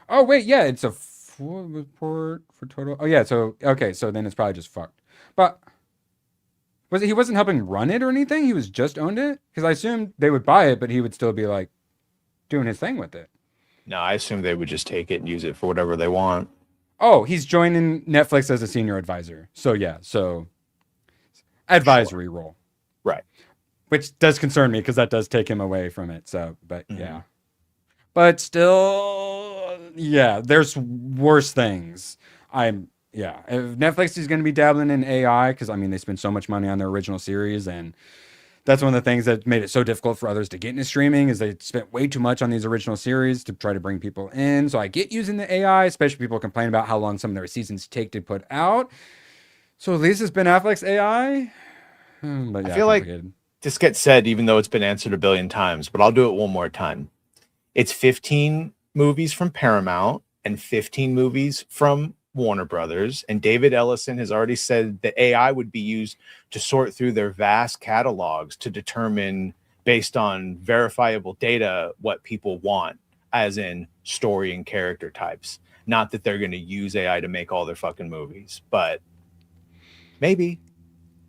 Oh, wait, yeah, it's a full report for total. Oh, yeah, so okay, so then it's probably just fucked. But he wasn't helping run it or anything? He was just owned it? Because I assumed they would buy it, but he would still be like doing his thing with it. No, I assume they would just take it and use it for whatever they want. Oh, he's joining Netflix as a senior advisor. So yeah, so advisory role. Right. Which does concern me because that does take him away from it. So, but yeah. But still, yeah, there's worse things. If Netflix is going to be dabbling in AI, because I mean, they spend so much money on their original series, and that's one of the things that made it so difficult for others to get into streaming is they spent way too much on these original series to try to bring people in. So I get using the AI, especially people complain about how long some of their seasons take to put out. So at least it's Ben Affleck's AI. But yeah, I feel like this gets said, even though it's been answered a billion times, but I'll do it one more time. It's 15 movies from Paramount and 15 movies from Warner Brothers, and David Ellison has already said that AI would be used to sort through their vast catalogs to determine, based on verifiable data, what people want, as in story and character types. Not that they're going to use AI to make all their fucking movies, but maybe.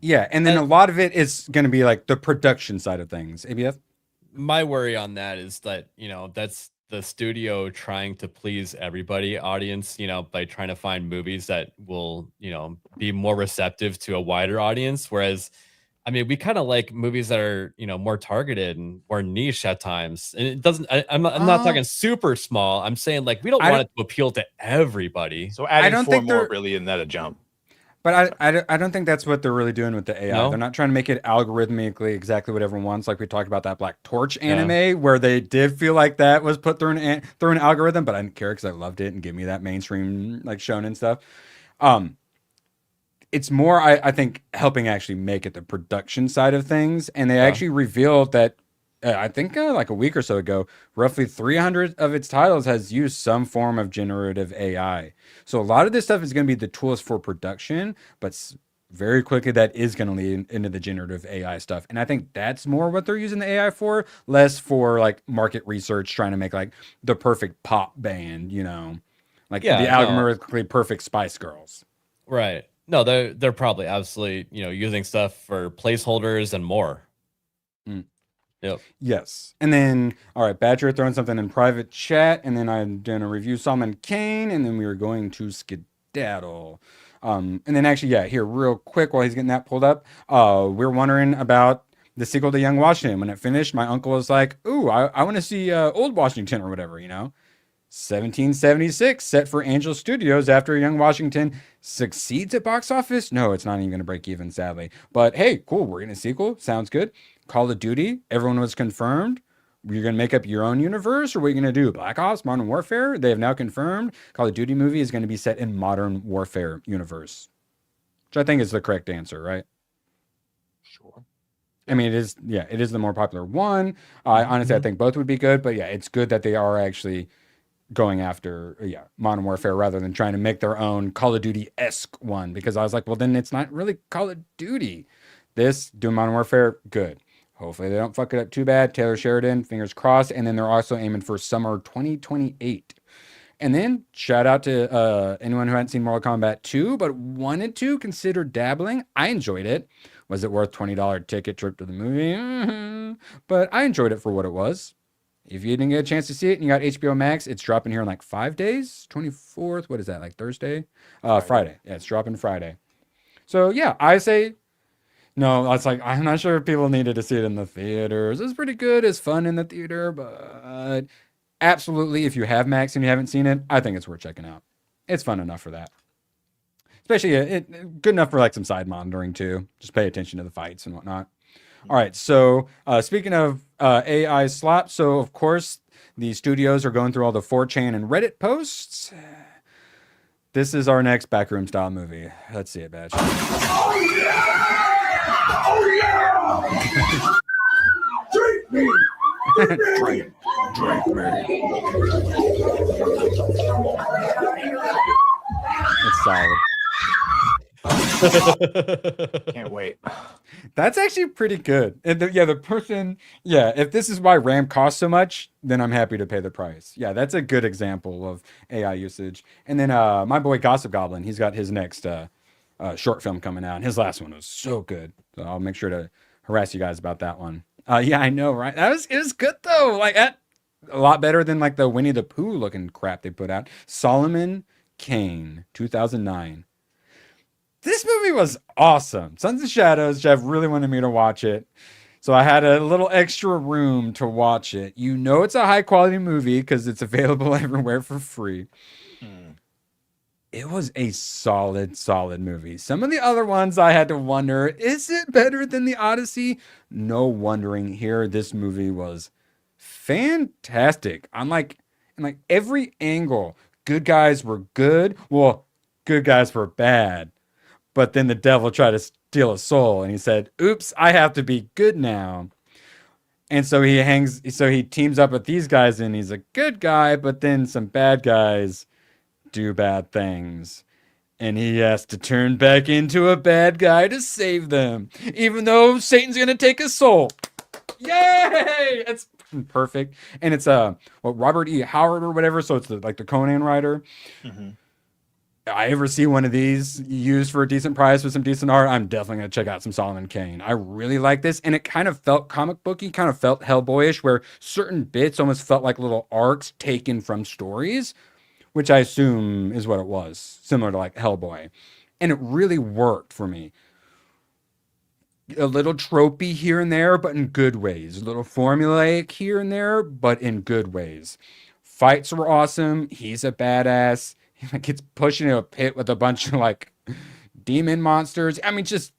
Yeah, and then a lot of it is going to be like the production side of things. ABF? My worry on that is that, that's the studio trying to please everybody audience, by trying to find movies that will, be more receptive to a wider audience. Whereas, I mean, we kind of like movies that are, more targeted and more niche at times. And it doesn't, I'm not talking super small. I'm saying like, we don't want it to appeal to everybody. So adding 4 more really isn't that a jump? But I don't think that's what they're really doing with the AI. No? They're not trying to make it algorithmically exactly what everyone wants. Like we talked about that Black Torch anime where they did feel like that was put through an algorithm, but I didn't care because I loved it and give me that mainstream like shonen stuff. It's more, I think, helping actually make it the production side of things. And they actually revealed that I think like a week or so ago, roughly 300 of its titles has used some form of generative AI. So a lot of this stuff is going to be the tools for production, but very quickly that is going to lead into the generative AI stuff. And I think that's more what they're using the AI for, less for like market research, trying to make like the perfect pop band, like the algorithmically perfect Spice Girls. Right. No, they're probably absolutely, using stuff for placeholders and more. Yep. Yes. And then, all right, Badger throwing something in private chat, and then I'm doing a review Solomon Kane, and then we were going to skedaddle. And then actually, here, real quick, while he's getting that pulled up, we're wondering about the sequel to Young Washington. When it finished, my uncle was like, ooh, I want to see Old Washington or whatever, 1776, set for Angel Studios after Young Washington succeeds at box office. No, it's not even going to break even, sadly. But hey, cool, we're getting a sequel. Sounds good. Call of Duty, everyone was confirmed. You're going to make up your own universe, or what are you going to do? Black Ops, Modern Warfare? They have now confirmed Call of Duty movie is going to be set in Modern Warfare universe, which I think is the correct answer, right? Sure. I mean, it is the more popular one. Honestly, I think both would be good, but yeah, it's good that they are actually going after Modern Warfare rather than trying to make their own Call of Duty-esque one, because I was like, well, then it's not really Call of Duty. Doing Modern Warfare, good. Hopefully they don't fuck it up too bad. Taylor Sheridan, fingers crossed. And then they're also aiming for summer 2028. And then shout out to anyone who hadn't seen Mortal Kombat 2 but wanted to consider dabbling. I enjoyed it. Was it worth $20 ticket trip to the movie? Mm-hmm. But I enjoyed it for what it was. If you didn't get a chance to see it and you got HBO Max, it's dropping here in like 5 days. 24th. What is that? Like Thursday? Friday. Yeah, it's dropping Friday. So yeah, I say No, I was like, I'm not sure if people needed to see it in the theaters. It's pretty good. It's fun in the theater, but absolutely, if you have Max and you haven't seen it, I think it's worth checking out. It's fun enough for that. Especially good enough for like some side monitoring too. Just pay attention to the fights and whatnot. All right, so speaking of AI slop, so of course the studios are going through all the 4chan and Reddit posts. This is our next backroom style movie. Let's see it, Badge. Oh yeah! Oh yeah! Drink me! Drink me. It's solid. Can't wait. That's actually pretty good. And the person, if this is why RAM costs so much, then I'm happy to pay the price. Yeah, that's a good example of AI usage. And then my boy Gossip Goblin, he's got his next short film coming out. And his last one was so good. So I'll make sure to harass you guys about that one. Yeah, I know, right? It was good though. Like a lot better than like the Winnie the Pooh looking crap they put out. Solomon Kane, 2009. This movie was awesome. Sons of Shadows. Jeff really wanted me to watch it. So I had a little extra room to watch it. You know it's a high quality movie because it's available everywhere for free. It was a solid movie. Some of the other ones I had to wonder, is it better than the Odyssey? No wondering here. This movie was fantastic. In like every angle, good guys were good. Well, good guys were bad. But then the devil tried to steal a soul and he said, oops, I have to be good now. And so he teams up with these guys and he's a good guy, but then some bad guys do bad things. And he has to turn back into a bad guy to save them, even though Satan's going to take his soul. Yay! It's perfect. And it's Robert E. Howard or whatever. So it's the Conan writer. Mm-hmm. I ever see one of these used for a decent price with some decent art, I'm definitely going to check out some Solomon Kane. I really like this. And it kind of felt comic booky, kind of felt Hellboyish, where certain bits almost felt like little arcs taken from stories, which I assume is what it was, similar to like Hellboy. And it really worked for me. A little tropey here and there, but in good ways. A little formulaic here and there, but in good ways. Fights were awesome. He's a badass. He gets pushed into a pit with a bunch of like demon monsters. I mean, just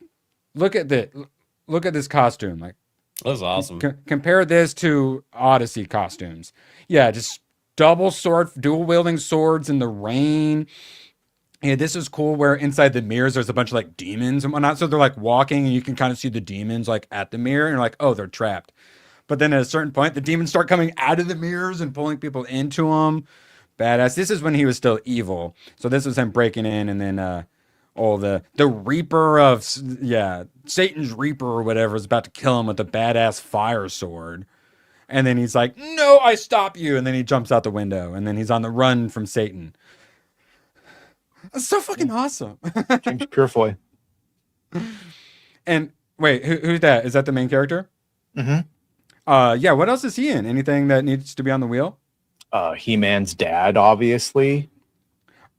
look at this costume. Like, that's awesome. Compare this to Odyssey costumes. Yeah, just dual wielding swords in the rain. Yeah, this is cool where inside the mirrors there's a bunch of like demons and whatnot. So they're like walking and you can kind of see the demons like at the mirror and you're like, oh, they're trapped. But then at a certain point, the demons start coming out of the mirrors and pulling people into them. Badass. This is when he was still evil. So this was him breaking in, and then the Reaper of Satan's Reaper or whatever is about to kill him with a badass fire sword. And then he's like, no, I stop you. And then he jumps out the window, and then he's on the run from Satan. That's so fucking awesome. James Purefoy. And wait, who's that? Is that the main character? Mm-hmm. Yeah, what else is he in? Anything that needs to be on the wheel? He-Man's dad, obviously.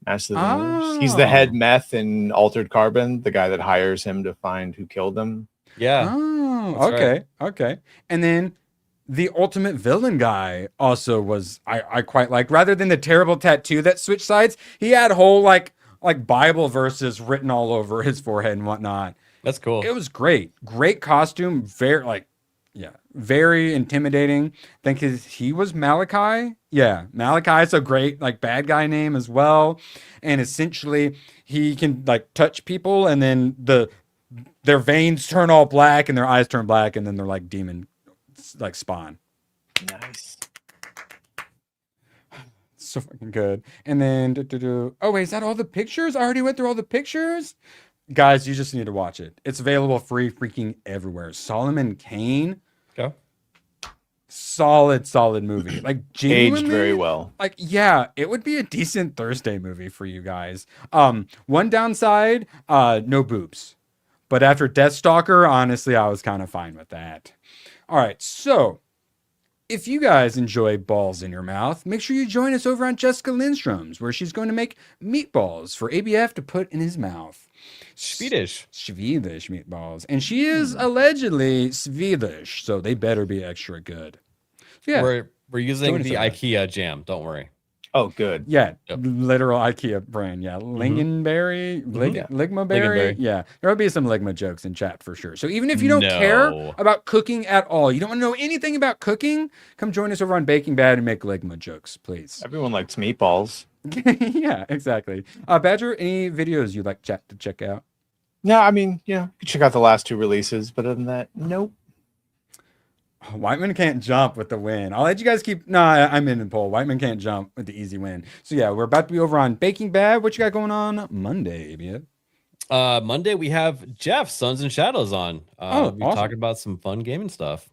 Master of the Universe. He's the head meth in Altered Carbon, the guy that hires him to find who killed him. Yeah. Oh, okay. Right. Okay. And then the ultimate villain guy also was I quite liked. Rather than the terrible tattoo that switched sides, he had whole like Bible verses written all over his forehead and whatnot. That's cool. It was great. Great costume. Very intimidating. I think he was Malachi. Yeah, Malachi's a great like bad guy name as well. And essentially he can like touch people and then their veins turn all black and their eyes turn black and then they're like demon like spawn. Nice. So fucking good. And then oh wait, is that all the pictures? I already went through all the pictures. Guys, you just need to watch it. It's available free freaking everywhere. Solomon Kane. Go. Solid movie. Like genuinely, aged very well. Like, yeah, it would be a decent Thursday movie for you guys. One downside, no boobs. But after Deathstalker, honestly, I was kind of fine with that. All right, so if you guys enjoy balls in your mouth, make sure you join us over on Jessica Lindstrom's, where she's going to make meatballs for ABF to put in his mouth. Swedish meatballs. And she is allegedly Swedish, so they better be extra good. Yeah. We're using the IKEA jam. Don't worry. Oh, good. Yeah, literal IKEA brand. Yeah, lingonberry, ligmaberry. Yeah, there'll be some ligma jokes in chat for sure. So even if you don't care about cooking at all, you don't want to know anything about cooking, come join us over on Baking Bad and make ligma jokes, please. Everyone likes meatballs. Yeah, exactly. Badger, any videos you'd like chat to check out? No, I mean, you know, you can check out the last 2 releases, but other than that, nope. Whiteman can't jump with the win. I'll let you guys keep. No, I'm in the poll. Whiteman can't jump with the easy win. So yeah, we're about to be over on Baking Bad. What you got going on Monday, ABF? Monday we have Jeff Sons and Shadows on. We're awesome. talking about some fun gaming stuff.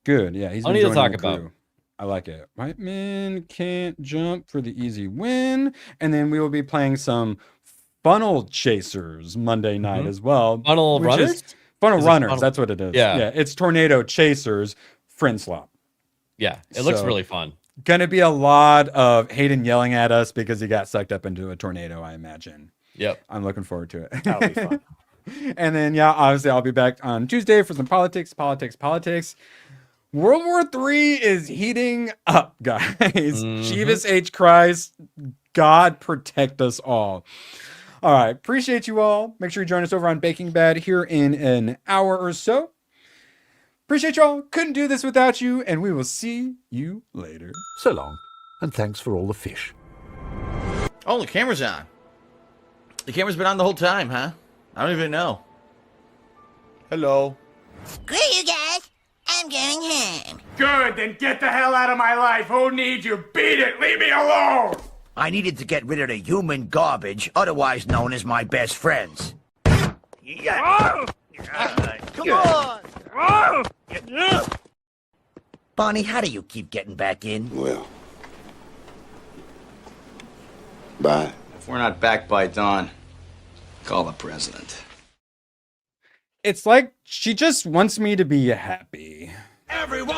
Good. Yeah, he's plenty to talk about. I like it. Whiteman can't jump for the easy win, and then we will be playing some Funnel Chasers Monday night as well. Funnel Runners. Funnel Runners, that's what it is. Yeah. It's Tornado Chasers Friend Swap. Yeah, it looks really fun. Gonna be a lot of Hayden yelling at us because he got sucked up into a tornado, I imagine. Yep. I'm looking forward to it. That'll be fun. And then, yeah, obviously I'll be back on Tuesday for some politics. World War III is heating up, guys. Jesus H. Christ, God protect us all. All right. Appreciate you all. Make sure you join us over on Baking Bad here in an hour or so. Appreciate you all. Couldn't do this without you, and we will see you later. So long, and thanks for all the fish. Oh, the camera's on. The camera's been on the whole time, huh? I don't even know. Hello. Screw you guys. I'm going home. Good, then get the hell out of my life. Who needs you? Beat it. Leave me alone. I needed to get rid of the human garbage, otherwise known as my best friends. Come on. Bonnie, how do you keep getting back in? Well. Bye. If we're not back by dawn, call the president. It's like she just wants me to be happy. Everyone!